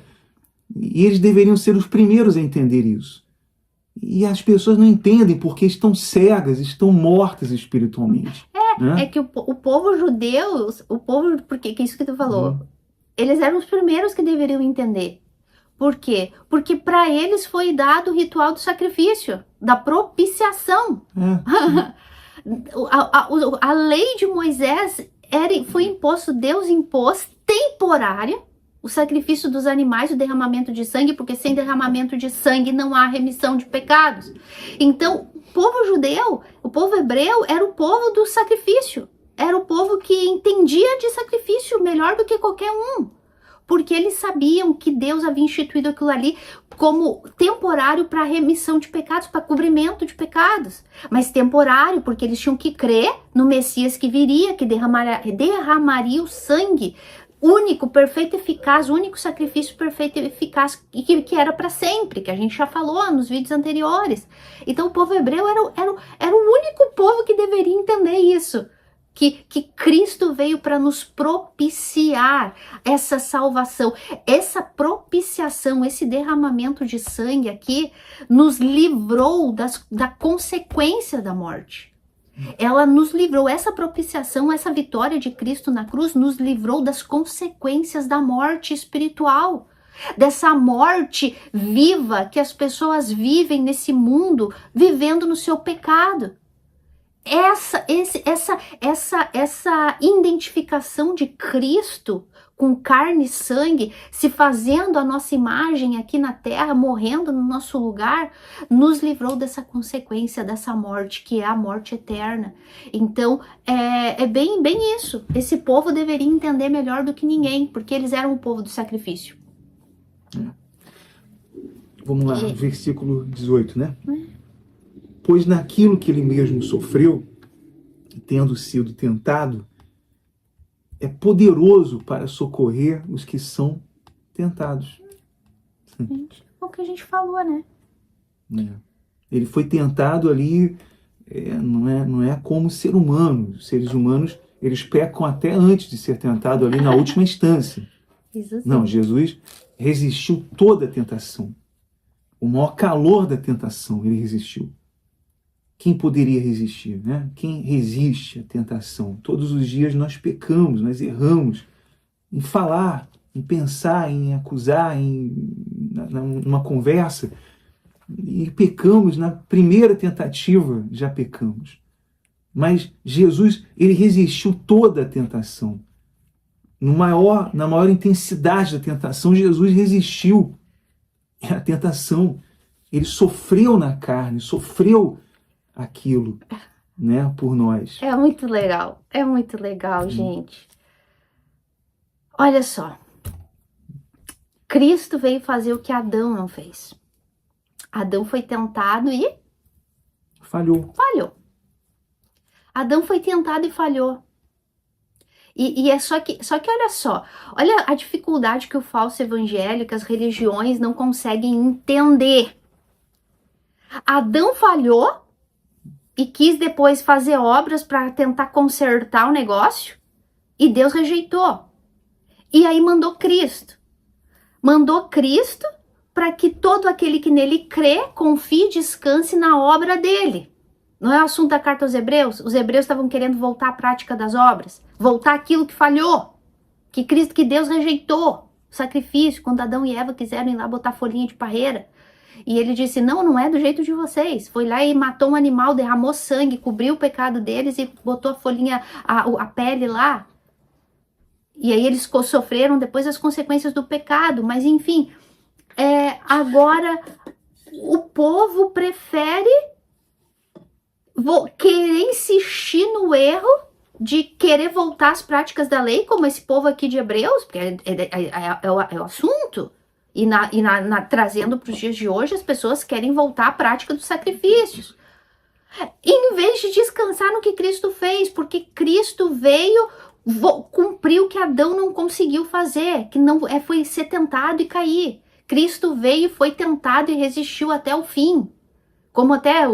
E eles deveriam ser os primeiros a entender isso. E as pessoas não entendem porque estão cegas, estão mortas espiritualmente. É que o povo judeu, porque que isso que tu falou, eles eram os primeiros que deveriam entender. Por quê? Porque para eles foi dado o ritual do sacrifício, da propiciação. A lei de Moisés foi imposto, Deus impôs, temporária, o sacrifício dos animais, o derramamento de sangue, porque sem derramamento de sangue não há remissão de pecados. Então, o povo judeu, o povo hebreu, era o povo do sacrifício. Era o povo que entendia de sacrifício melhor do que qualquer um. Porque eles sabiam que Deus havia instituído aquilo ali como temporário para remissão de pecados, para cobrimento de pecados. Mas temporário, porque eles tinham que crer no Messias que viria, que derramaria o sangue único, perfeito, eficaz, o único sacrifício perfeito e eficaz, que era para sempre, que a gente já falou nos vídeos anteriores. Então o povo hebreu era o único povo que deveria entender isso. Que Cristo veio para nos propiciar essa salvação, essa propiciação, esse derramamento de sangue aqui nos livrou da consequência da morte. Ela nos livrou, essa propiciação, essa vitória de Cristo na cruz nos livrou das consequências da morte espiritual. Dessa morte viva que as pessoas vivem nesse mundo, vivendo no seu pecado. Essa identificação de Cristo com carne e sangue, se fazendo a nossa imagem aqui na terra, morrendo no nosso lugar, nos livrou dessa consequência, dessa morte, que é a morte eterna. Então, é bem isso. Esse povo deveria entender melhor do que ninguém, porque eles eram o povo do sacrifício. Vamos lá, versículo 18, né? Pois naquilo que ele mesmo sofreu, tendo sido tentado, é poderoso para socorrer os que são tentados. Gente, é o que a gente falou, né? Ele foi tentado ali, não é como ser humano. Os seres humanos, eles pecam até antes de ser tentado ali na última instância. Isso sim. Não, Jesus resistiu toda a tentação. O maior calor da tentação, ele resistiu. Quem poderia resistir, né? Quem resiste à tentação? Todos os dias nós pecamos, nós erramos. em falar, em pensar, em acusar, numa conversa, e pecamos na primeira tentativa, já pecamos. Mas Jesus, ele resistiu toda a tentação. Na maior intensidade da tentação, Jesus resistiu à tentação. Ele sofreu na carne, sofreu aquilo, né, por nós. É muito legal, gente. Olha só, Cristo veio fazer o que Adão não fez. Adão foi tentado e Falhou. Adão foi tentado e falhou. E é só que olha só, olha a dificuldade que o falso evangelho, que as religiões não conseguem entender. Adão falhou e quis depois fazer obras para tentar consertar o negócio e Deus rejeitou. E aí mandou Cristo. Mandou Cristo para que todo aquele que nele crê, confie e descanse na obra dele. Não é o assunto da carta aos Hebreus? Os hebreus estavam querendo voltar à prática das obras, voltar àquilo que falhou, que Deus rejeitou, o sacrifício, quando Adão e Eva quiseram ir lá botar folhinha de parreira. E ele disse, não é do jeito de vocês. Foi lá e matou um animal, derramou sangue, cobriu o pecado deles e botou a folhinha, a pele lá. E aí eles sofreram depois as consequências do pecado, mas enfim, agora o povo prefere querer insistir no erro de querer voltar às práticas da lei, como esse povo aqui de Hebreus, porque é o assunto. E trazendo para os dias de hoje, as pessoas querem voltar à prática dos sacrifícios. Em vez de descansar no que Cristo fez, porque Cristo veio cumprir o que Adão não conseguiu fazer, que não foi ser tentado e cair. Cristo veio, foi tentado e resistiu até o fim. Como até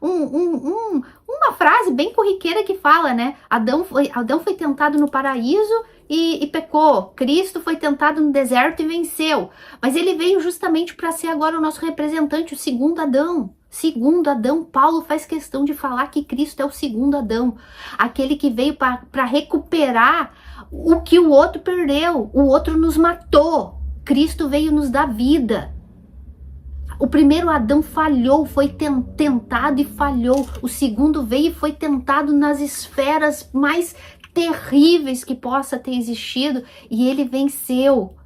uma frase bem corriqueira que fala, né? Adão foi tentado no paraíso e pecou. Cristo foi tentado no deserto e venceu. Mas ele veio justamente para ser agora o nosso representante, o segundo Adão. Segundo Adão, Paulo faz questão de falar que Cristo é o segundo Adão. Aquele que veio para recuperar o que o outro perdeu. O outro nos matou. Cristo veio nos dar vida. O primeiro Adão falhou, foi tentado e falhou. O segundo veio e foi tentado nas esferas mais terríveis que possa ter existido e ele venceu.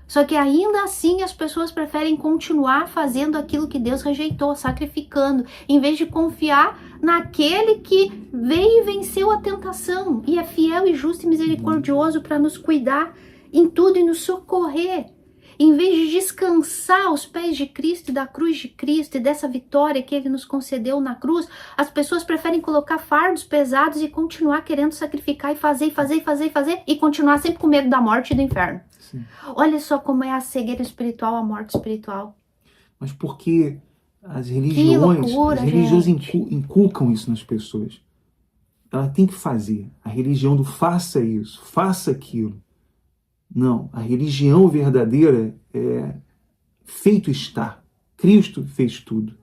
Só que ainda assim as pessoas preferem continuar fazendo aquilo que Deus rejeitou, sacrificando, em vez de confiar naquele que veio e venceu a tentação e é fiel e justo e misericordioso para nos cuidar em tudo e nos socorrer. Em vez de descansar aos pés de Cristo e da cruz de Cristo e dessa vitória que Ele nos concedeu na cruz, as pessoas preferem colocar fardos pesados e continuar querendo sacrificar e fazer e continuar sempre com medo da morte e do inferno. Sim. Olha só como é a cegueira espiritual, a morte espiritual. Mas porque as religiões inculcam isso nas pessoas. Ela tem que fazer. A religião do faça isso, faça aquilo. Não, a religião verdadeira é feito estar. Cristo fez tudo,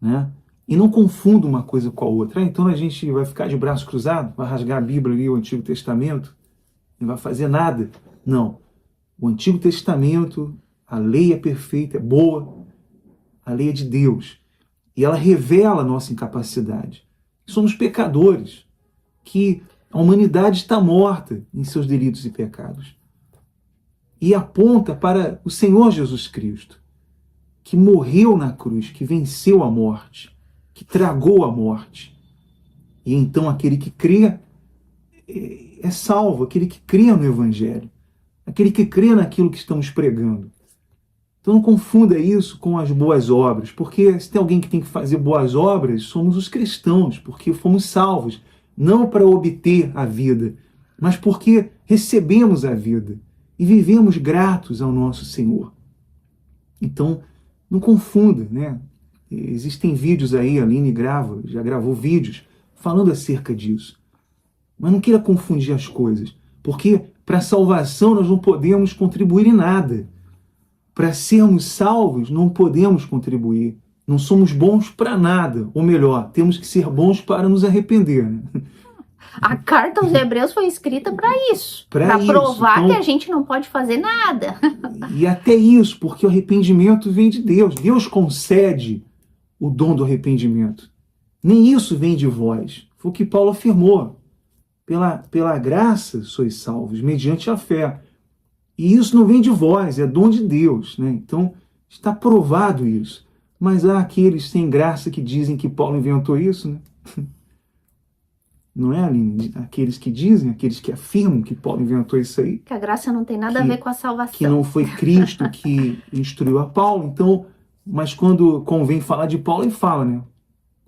né? E não confunda uma coisa com a outra. Então a gente vai ficar de braço cruzado, vai rasgar a Bíblia ali, o Antigo Testamento, não vai fazer nada. Não. O Antigo Testamento, a lei é perfeita, é boa, a lei é de Deus. E ela revela a nossa incapacidade. Somos pecadores, que a humanidade está morta em seus delitos e pecados. E aponta para o Senhor Jesus Cristo, que morreu na cruz, que venceu a morte, que tragou a morte. E então aquele que crê é salvo, aquele que crê no Evangelho, aquele que crê naquilo que estamos pregando. Então não confunda isso com as boas obras, porque se tem alguém que tem que fazer boas obras, somos os cristãos, porque fomos salvos, não para obter a vida, mas porque recebemos a vida. E vivemos gratos ao nosso Senhor. Então, não confunda, né? Existem vídeos aí, a Aline já gravou vídeos falando acerca disso. Mas não queira confundir as coisas, porque para a salvação nós não podemos contribuir em nada. Para sermos salvos, não podemos contribuir. Não somos bons para nada. Ou melhor, temos que ser bons para nos arrepender, né? A carta aos Hebreus foi escrita para isso, para isso. provar Então, que a gente não pode fazer nada. E até isso, porque o arrependimento vem de Deus. Deus concede o dom do arrependimento. Nem isso vem de vós. Foi o que Paulo afirmou. Pela graça sois salvos, mediante a fé. E isso não vem de vós, é dom de Deus, né? Então, está provado isso. Mas há aqueles sem graça que dizem que Paulo inventou isso, né? Não é, Aline? Aqueles que dizem, aqueles que afirmam que Paulo inventou isso aí. Que a graça não tem nada a ver com a salvação. Que não foi Cristo que instruiu a Paulo. Então, mas quando convém falar de Paulo, ele fala, né?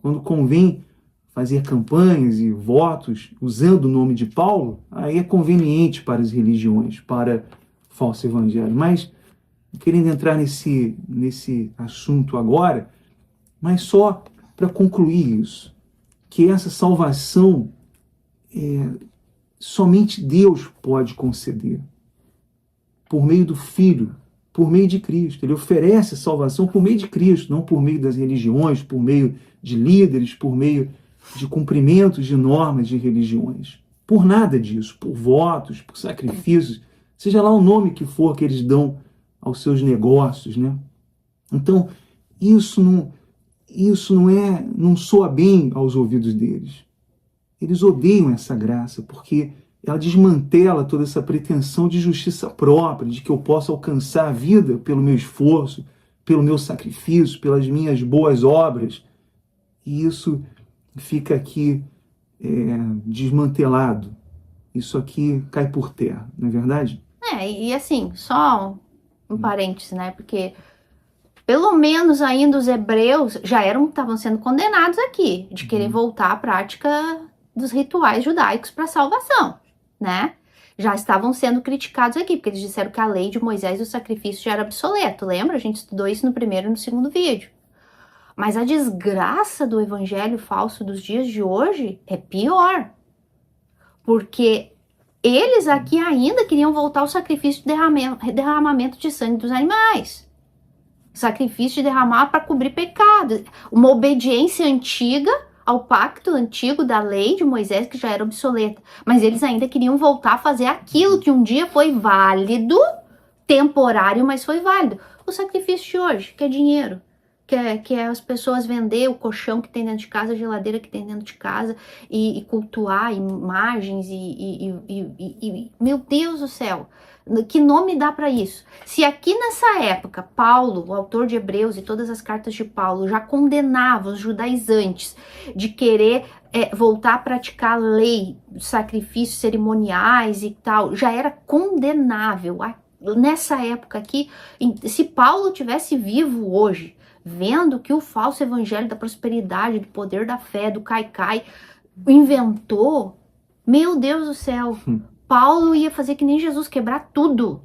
Quando convém fazer campanhas e votos usando o nome de Paulo, aí é conveniente para as religiões, para o falso evangelho. Mas, querendo entrar nesse assunto agora, mas só para concluir isso, que essa salvação somente Deus pode conceder, por meio do Filho, por meio de Cristo. Ele oferece salvação por meio de Cristo, não por meio das religiões, por meio de líderes, por meio de cumprimentos de normas de religiões. Por nada disso, por votos, por sacrifícios, seja lá o nome que for que eles dão aos seus negócios, né? Então, isso não soa bem aos ouvidos deles. Eles odeiam essa graça, porque ela desmantela toda essa pretensão de justiça própria, de que eu possa alcançar a vida pelo meu esforço, pelo meu sacrifício, pelas minhas boas obras. E isso fica aqui desmantelado. Isso aqui cai por terra, não é verdade? E assim, só um parêntese, né? Porque pelo menos ainda os hebreus já estavam sendo condenados aqui, de querer voltar à prática dos rituais judaicos para salvação, né? Já estavam sendo criticados aqui, porque eles disseram que a lei de Moisés e o sacrifício já era obsoleto, lembra? A gente estudou isso no primeiro e no segundo vídeo. Mas a desgraça do evangelho falso dos dias de hoje é pior. Porque eles aqui ainda queriam voltar ao sacrifício de derramamento de sangue dos animais. Sacrifício de derramar para cobrir pecado. Uma obediência antiga ao pacto antigo da lei de Moisés, que já era obsoleta. Mas eles ainda queriam voltar a fazer aquilo que um dia foi válido, temporário, mas foi válido. O sacrifício de hoje, que é dinheiro. Que é as pessoas vender o colchão que tem dentro de casa, a geladeira que tem dentro de casa, e cultuar imagens, meu Deus do céu, que nome dá para isso? Se aqui nessa época, Paulo, o autor de Hebreus e todas as cartas de Paulo, já condenava os judaizantes de querer voltar a praticar a lei, sacrifícios cerimoniais e tal, já era condenável. Nessa época aqui, se Paulo tivesse vivo hoje, vendo que o falso evangelho da prosperidade, do poder da fé, do caicai, inventou, meu Deus do céu, Paulo ia fazer que nem Jesus, quebrar tudo.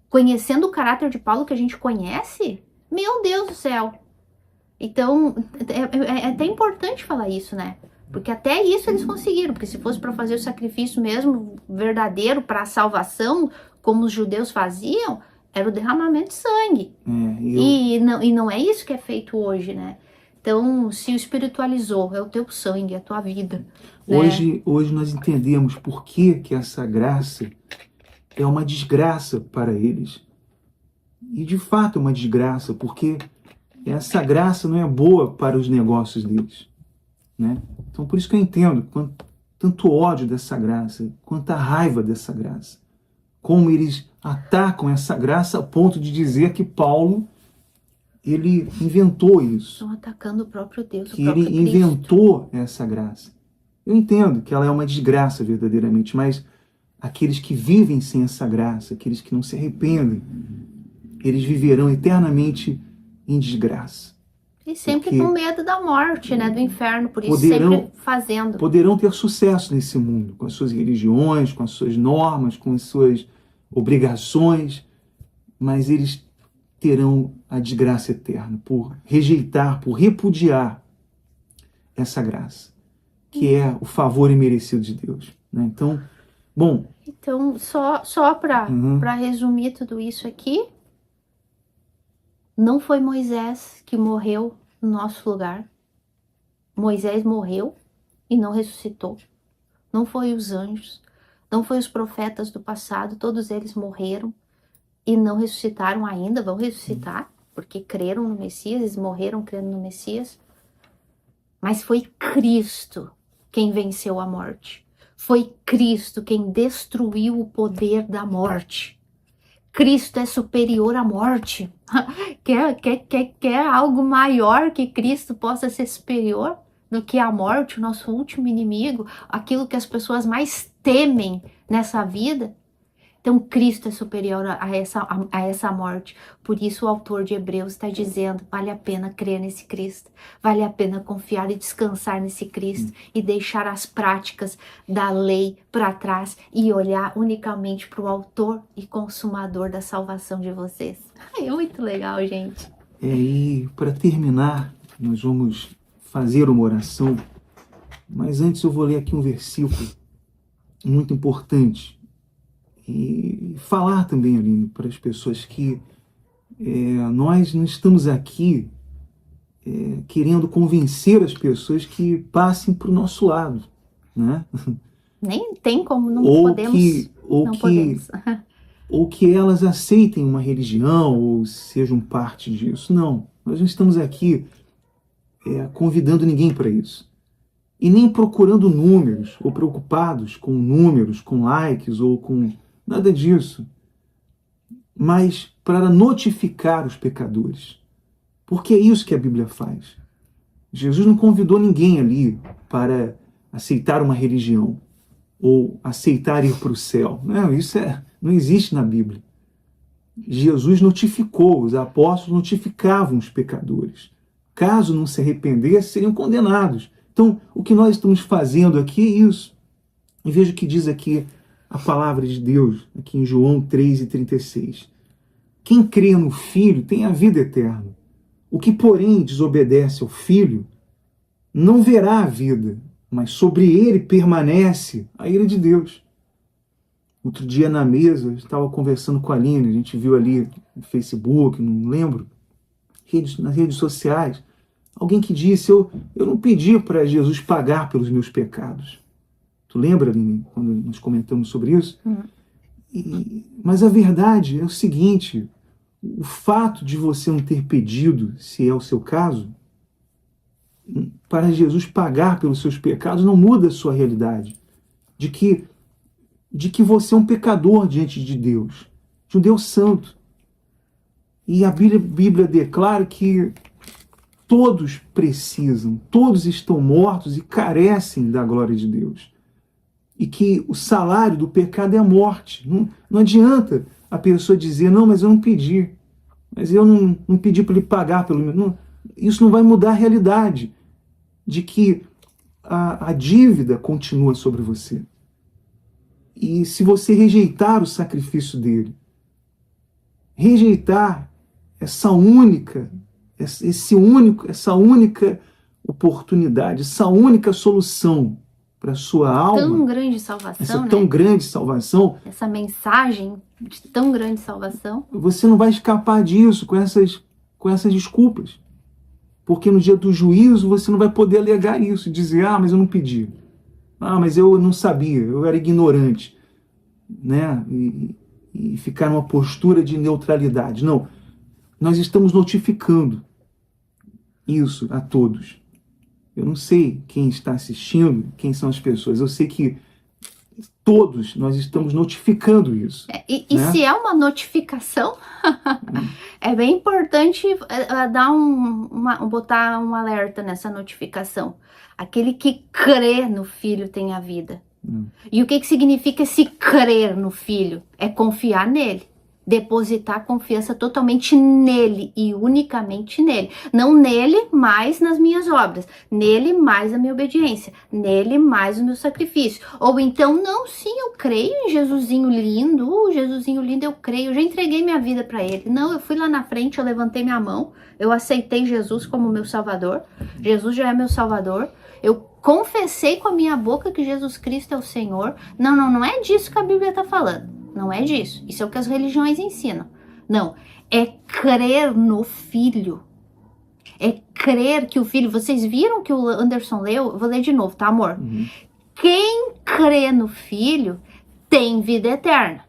Conhecendo o caráter de Paulo que a gente conhece, meu Deus do céu. Então, é até importante falar isso, né? Porque até isso eles conseguiram, porque se fosse para fazer o sacrifício mesmo verdadeiro para a salvação, como os judeus faziam, era o derramamento de sangue. E não é isso que é feito hoje, né? Então, se o espiritualizou, é o teu sangue, é a tua vida. Hoje nós entendemos por que essa graça é uma desgraça para eles. E de fato é uma desgraça, porque essa graça não é boa para os negócios deles, né? Então, por isso que eu entendo tanto ódio dessa graça, quanta raiva dessa graça. Como eles atacam essa graça a ponto de dizer que Paulo, ele inventou isso. Estão atacando o próprio Deus, que ele inventou essa graça. Eu entendo que ela é uma desgraça verdadeiramente, mas aqueles que vivem sem essa graça, aqueles que não se arrependem, eles viverão eternamente em desgraça. E sempre com medo da morte, né, do inferno, por isso sempre fazendo. Poderão ter sucesso nesse mundo, com as suas religiões, com as suas normas, com as suas obrigações, mas eles terão a desgraça eterna por rejeitar, por repudiar essa graça, que é o favor imerecido de Deus, né? Então, bom... Então, só para resumir tudo isso aqui, não foi Moisés que morreu no nosso lugar. Moisés morreu e não ressuscitou. não foi os anjos, não foi os profetas do passado, todos eles morreram e não ressuscitaram ainda, vão ressuscitar, porque creram no Messias, eles morreram crendo no Messias. Mas foi Cristo quem venceu a morte. Foi Cristo quem destruiu o poder da morte. Cristo é superior à morte. Quer algo maior que Cristo possa ser superior do que a morte, o nosso último inimigo, aquilo que as pessoas mais temem nessa vida? Então Cristo é superior a essa morte. Por isso o autor de Hebreus está dizendo, vale a pena crer nesse Cristo, vale a pena confiar e descansar nesse Cristo e deixar as práticas da lei para trás e olhar unicamente para o autor e consumador da salvação de vocês. É muito legal, gente. E para terminar, nós vamos fazer uma oração, mas antes eu vou ler aqui um versículo muito importante. E falar também, Aline, para as pessoas que nós não estamos aqui querendo convencer as pessoas que passem para o nosso lado, né? Nem tem como, não podemos. Ou que elas aceitem uma religião ou sejam parte disso. Não, nós não estamos aqui convidando ninguém para isso. E nem procurando números, ou preocupados com números, com likes ou com nada disso, mas para notificar os pecadores. Porque é isso que a Bíblia faz. Jesus não convidou ninguém ali para aceitar uma religião ou aceitar ir para o céu. Não, isso não existe na Bíblia. Jesus notificou, os apóstolos notificavam os pecadores. Caso não se arrependessem, seriam condenados. Então, o que nós estamos fazendo aqui é isso. E veja o que diz aqui a palavra de Deus, aqui em João 3:36. Quem crê no Filho tem a vida eterna. O que, porém, desobedece ao Filho, não verá a vida, mas sobre ele permanece a ira de Deus. Outro dia na mesa, eu estava conversando com a Aline, a gente viu ali no Facebook, não lembro, nas redes sociais, alguém que disse, eu não pedi para Jesus pagar pelos meus pecados. Tu lembra, Aline, quando nós comentamos sobre isso? Mas a verdade é o seguinte, o fato de você não ter pedido, se é o seu caso, para Jesus pagar pelos seus pecados, não muda a sua realidade. De que você é um pecador diante de Deus, de um Deus santo. E a Bíblia declara que todos precisam, todos estão mortos e carecem da glória de Deus. E que o salário do pecado é a morte. Não adianta a pessoa dizer, não, mas eu não pedi. Mas eu não pedi para ele pagar pelo meu. Isso não vai mudar a realidade de que a dívida continua sobre você. E se você rejeitar o sacrifício dele, rejeitar essa única oportunidade, essa única solução para a sua alma, tão grande salvação, tão grande salvação, essa mensagem de tão grande salvação, você não vai escapar disso com essas desculpas. Porque no dia do juízo você não vai poder alegar isso, dizer, mas eu não pedi. Mas eu não sabia, eu era ignorante. Né? E ficar numa postura de neutralidade. Não, nós estamos notificando isso a todos. Eu não sei quem está assistindo, quem são as pessoas. Eu sei que todos nós estamos notificando isso. Né? Se é uma notificação, é bem importante botar um alerta nessa notificação. Aquele que crê no Filho tem a vida. E o que significa esse crer no Filho? É confiar nele. Depositar confiança totalmente nele e unicamente nele. Não nele mais nas minhas obras, nele mais a minha obediência, nele mais o meu sacrifício. Ou então, não, sim, eu creio em Jesusinho lindo, Jesusinho lindo, eu creio, eu já entreguei minha vida para ele. Não, eu fui lá na frente, eu levantei minha mão, eu aceitei Jesus como meu Salvador, Jesus já é meu Salvador, eu confessei com a minha boca que Jesus Cristo é o Senhor. Não é disso que a Bíblia está falando. Não é disso. Isso é o que as religiões ensinam. Não. É crer no Filho. É crer que o Filho... Vocês viram que o Anderson leu? Eu vou ler de novo, tá, amor? Quem crê no Filho tem vida eterna.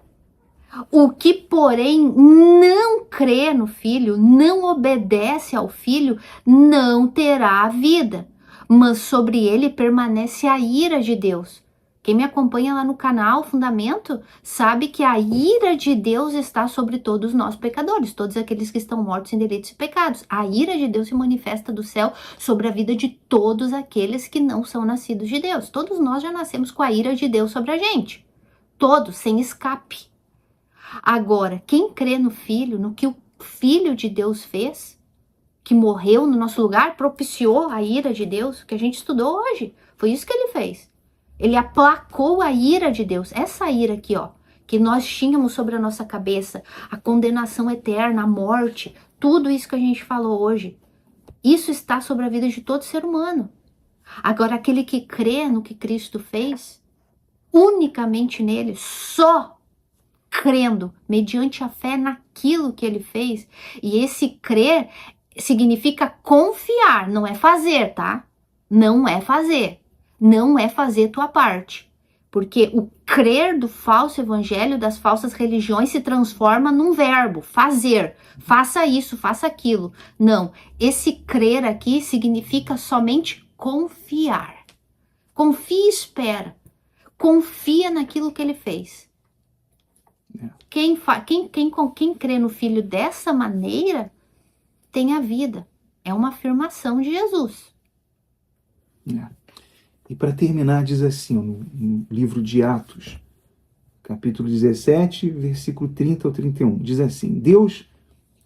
O que, porém, não crê no Filho, não obedece ao Filho, não terá a vida, mas sobre ele permanece a ira de Deus. Quem me acompanha lá no canal Fundamento sabe que a ira de Deus está sobre todos nós pecadores, todos aqueles que estão mortos em delitos e pecados. A ira de Deus se manifesta do céu sobre a vida de todos aqueles que não são nascidos de Deus. Todos nós já nascemos com a ira de Deus sobre a gente. Todos, sem escape. Agora, quem crê no Filho, no que o Filho de Deus fez, que morreu no nosso lugar, propiciou a ira de Deus, que a gente estudou hoje, foi isso que ele fez. Ele aplacou a ira de Deus, essa ira aqui, ó, que nós tínhamos sobre a nossa cabeça, a condenação eterna, a morte, tudo isso que a gente falou hoje, isso está sobre a vida de todo ser humano. Agora, aquele que crê no que Cristo fez, unicamente nele, só crendo, mediante a fé naquilo que ele fez, e esse crer significa confiar, não é fazer, tá? Não é fazer. Não é fazer tua parte. Porque o crer do falso evangelho, das falsas religiões, se transforma num verbo, fazer. Faça isso, faça aquilo. Não, esse crer aqui significa somente confiar. Confia e espera. Confia naquilo que ele fez. Quem crê no Filho dessa maneira, tem a vida. É uma afirmação de Jesus. E para terminar, diz assim, no livro de Atos, capítulo 17, versículo 30 ao 31, diz assim: Deus,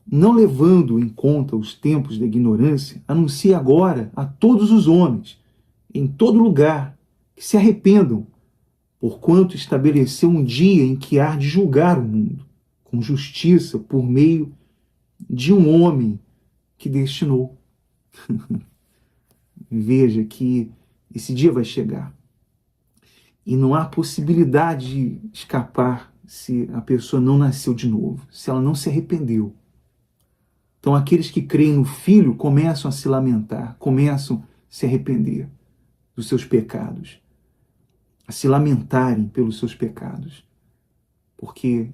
não levando em conta os tempos da ignorância, anuncia agora a todos os homens, em todo lugar, que se arrependam, porquanto estabeleceu um dia em que há de julgar o mundo, com justiça por meio de um homem que destinou. Veja que esse dia vai chegar. E não há possibilidade de escapar se a pessoa não nasceu de novo, se ela não se arrependeu. Então aqueles que creem no Filho começam a se lamentar, começam a se arrepender dos seus pecados, a se lamentarem pelos seus pecados, porque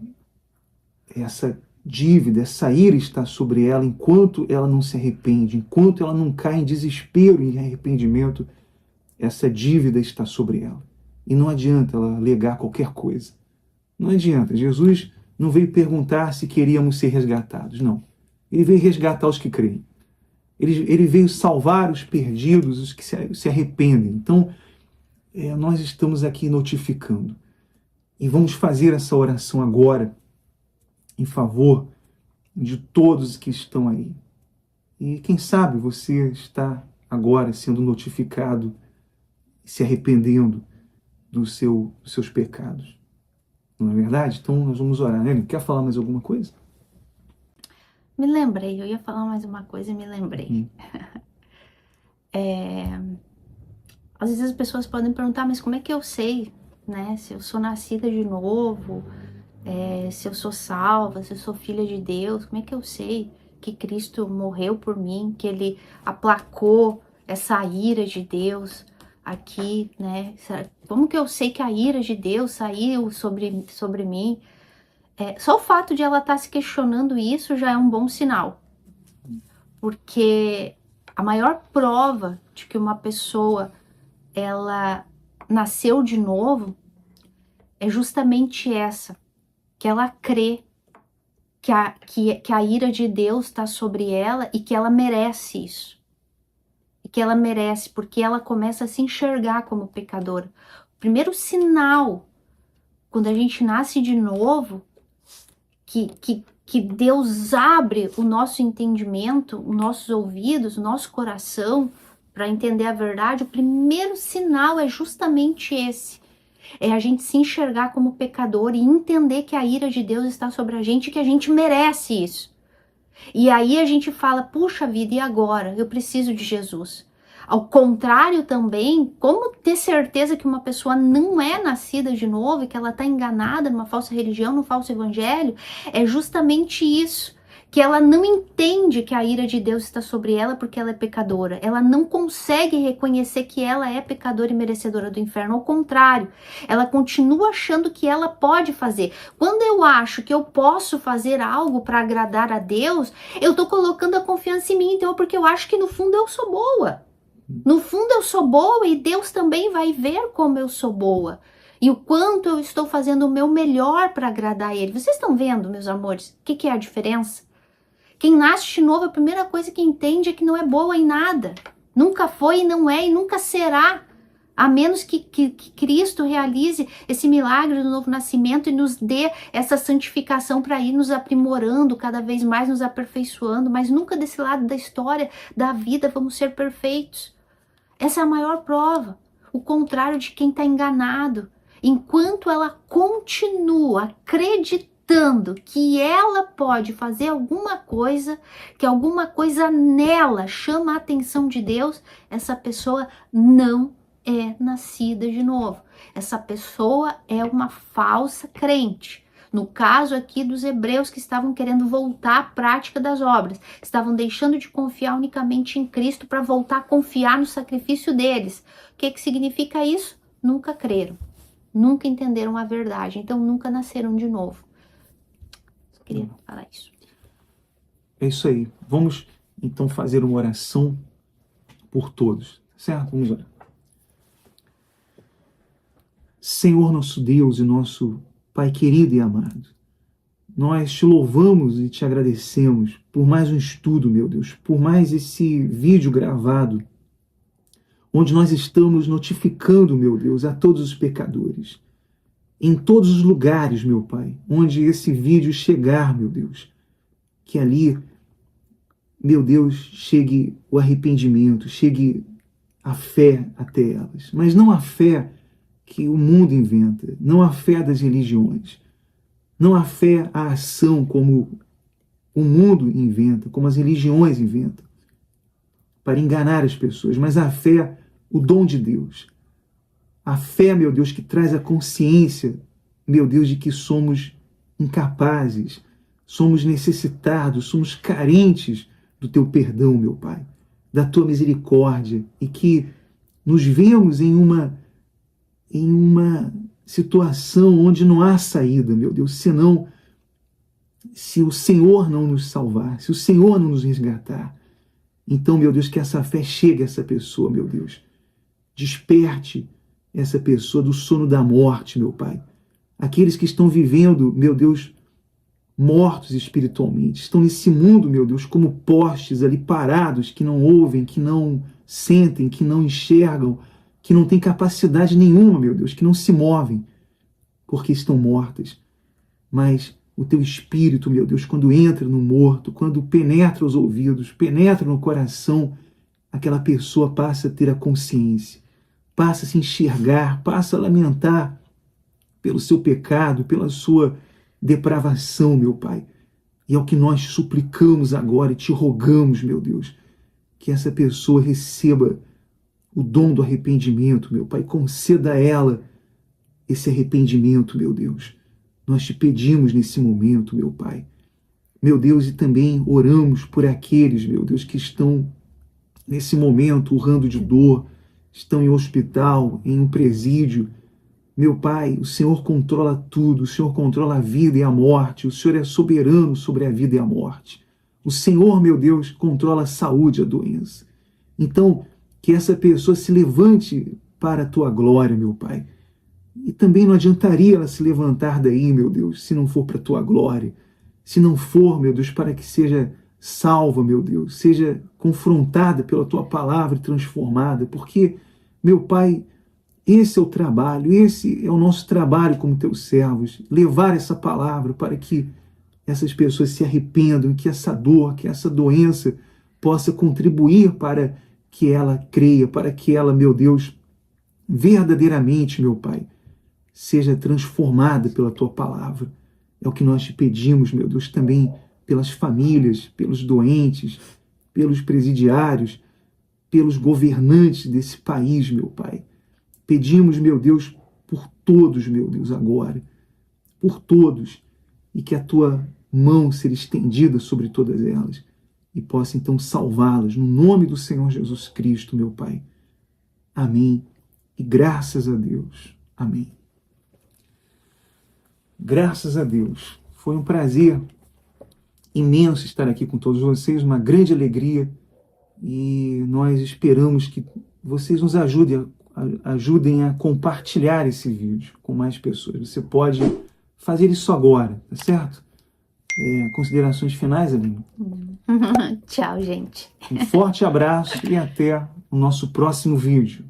essa dívida, essa ira está sobre ela enquanto ela não se arrepende, enquanto ela não cai em desespero e arrependimento, essa dívida está sobre ela. E não adianta ela alegar qualquer coisa. Não adianta. Jesus não veio perguntar se queríamos ser resgatados, não. Ele veio resgatar os que creem. Ele veio salvar os perdidos, os que se arrependem. Então, nós estamos aqui notificando. E vamos fazer essa oração agora em favor de todos que estão aí. E quem sabe você está agora sendo notificado, se arrependendo dos seus pecados. Não é verdade? Então nós vamos orar, né? Quer falar mais alguma coisa? Me lembrei, eu ia falar mais uma coisa e me lembrei. Às vezes as pessoas podem perguntar, mas como é que eu sei, né? Se eu sou nascida de novo, se eu sou salva, se eu sou filha de Deus, como é que eu sei que Cristo morreu por mim, que ele aplacou essa ira de Deus aqui, né? Como que eu sei que a ira de Deus saiu sobre mim? Só o fato de ela estar se questionando isso já é um bom sinal. Porque a maior prova de que uma pessoa ela nasceu de novo é justamente essa, que ela crê que a ira de Deus está sobre ela e que ela merece isso. E que ela merece, porque ela começa a se enxergar como pecadora. O primeiro sinal, quando a gente nasce de novo, que Deus abre o nosso entendimento, os nossos ouvidos, o nosso coração para entender a verdade, o primeiro sinal é justamente esse. É a gente se enxergar como pecador e entender que a ira de Deus está sobre a gente e que a gente merece isso. E aí a gente fala, puxa vida, e agora? Eu preciso de Jesus. Ao contrário também, como ter certeza que uma pessoa não é nascida de novo e que ela está enganada numa falsa religião, num falso evangelho? É justamente isso, que ela não entende que a ira de Deus está sobre ela porque ela é pecadora. Ela não consegue reconhecer que ela é pecadora e merecedora do inferno. Ao contrário, ela continua achando que ela pode fazer. Quando eu acho que eu posso fazer algo para agradar a Deus, eu estou colocando a confiança em mim, então, porque eu acho que no fundo eu sou boa. No fundo eu sou boa e Deus também vai ver como eu sou boa. E o quanto eu estou fazendo o meu melhor para agradar a Ele. Vocês estão vendo, meus amores, o que é a diferença? Quem nasce de novo, a primeira coisa que entende é que não é boa em nada. Nunca foi e não é e nunca será. A menos que Cristo realize esse milagre do novo nascimento e nos dê essa santificação para ir nos aprimorando, cada vez mais nos aperfeiçoando. Mas nunca desse lado da história, da vida, vamos ser perfeitos. Essa é a maior prova. O contrário de quem está enganado. Enquanto ela continua acreditando que ela pode fazer alguma coisa, que alguma coisa nela chama a atenção de Deus, essa pessoa não é nascida de novo. Essa pessoa é uma falsa crente. No caso aqui dos hebreus que estavam querendo voltar à prática das obras, estavam deixando de confiar unicamente em Cristo para voltar a confiar no sacrifício deles. O que significa isso? Nunca creram. Nunca entenderam a verdade, então nunca nasceram de novo. Só queria falar isso. É isso aí. Vamos então fazer uma oração por todos, certo? Vamos orar. Senhor nosso Deus e nosso Pai querido e amado, nós te louvamos e te agradecemos por mais um estudo, meu Deus, por mais esse vídeo gravado, onde nós estamos notificando, meu Deus, a todos os pecadores, em todos os lugares, meu Pai, onde esse vídeo chegar, meu Deus, que ali, meu Deus, chegue o arrependimento, chegue a fé até elas, mas não a fé que o mundo inventa, não a fé das religiões, não a fé, a ação como o mundo inventa, como as religiões inventam, para enganar as pessoas, mas a fé, o dom de Deus. A fé, meu Deus, que traz a consciência, meu Deus, de que somos incapazes, somos necessitados, somos carentes do teu perdão, meu Pai, da tua misericórdia, e que nos vemos em uma situação onde não há saída, meu Deus, senão se o Senhor não nos salvar, se o Senhor não nos resgatar. Então, meu Deus, que essa fé chegue a essa pessoa, meu Deus. Desperte essa pessoa do sono da morte, meu Pai. Aqueles que estão vivendo, meu Deus, mortos espiritualmente, estão nesse mundo, meu Deus, como postes ali parados, que não ouvem, que não sentem, que não enxergam, que não têm capacidade nenhuma, meu Deus, que não se movem, porque estão mortas. Mas o teu Espírito, meu Deus, quando entra no morto, quando penetra os ouvidos, penetra no coração, aquela pessoa passa a ter a consciência, passa a se enxergar, passa a lamentar pelo seu pecado, pela sua depravação, meu Pai. E é o que nós suplicamos agora e te rogamos, meu Deus, que essa pessoa receba o dom do arrependimento, meu Pai. Conceda a ela esse arrependimento, meu Deus. Nós te pedimos nesse momento, meu Pai. Meu Deus, e também oramos por aqueles, meu Deus, que estão nesse momento urrando de dor, estão em hospital, em um presídio. Meu Pai, o Senhor controla tudo, o Senhor controla a vida e a morte, o Senhor é soberano sobre a vida e a morte. O Senhor, meu Deus, controla a saúde e a doença. Então, que essa pessoa se levante para a tua glória, meu Pai. E também não adiantaria ela se levantar daí, meu Deus, se não for para a tua glória. Se não for, meu Deus, para que seja salva, meu Deus, seja confrontada pela tua palavra e transformada. Porque, meu Pai, esse é o trabalho, esse é o nosso trabalho como teus servos. Levar essa palavra para que essas pessoas se arrependam, que essa dor, que essa doença possa contribuir para que ela creia, para que ela, meu Deus, verdadeiramente, meu Pai, seja transformada pela tua palavra. É o que nós te pedimos, meu Deus, também pelas famílias, pelos doentes, pelos presidiários, pelos governantes desse país, meu Pai. Pedimos, meu Deus, por todos, meu Deus, agora, por todos, e que a tua mão ser estendida sobre todas elas e possa então salvá-las, no nome do Senhor Jesus Cristo, meu Pai. Amém. E graças a Deus. Amém. Graças a Deus. Foi um prazer imenso estar aqui com todos vocês, uma grande alegria, e nós esperamos que vocês nos ajudem a compartilhar esse vídeo com mais pessoas. Você pode fazer isso agora, tá certo? Considerações finais, Aline? Tchau, gente. Um forte abraço e até o nosso próximo vídeo.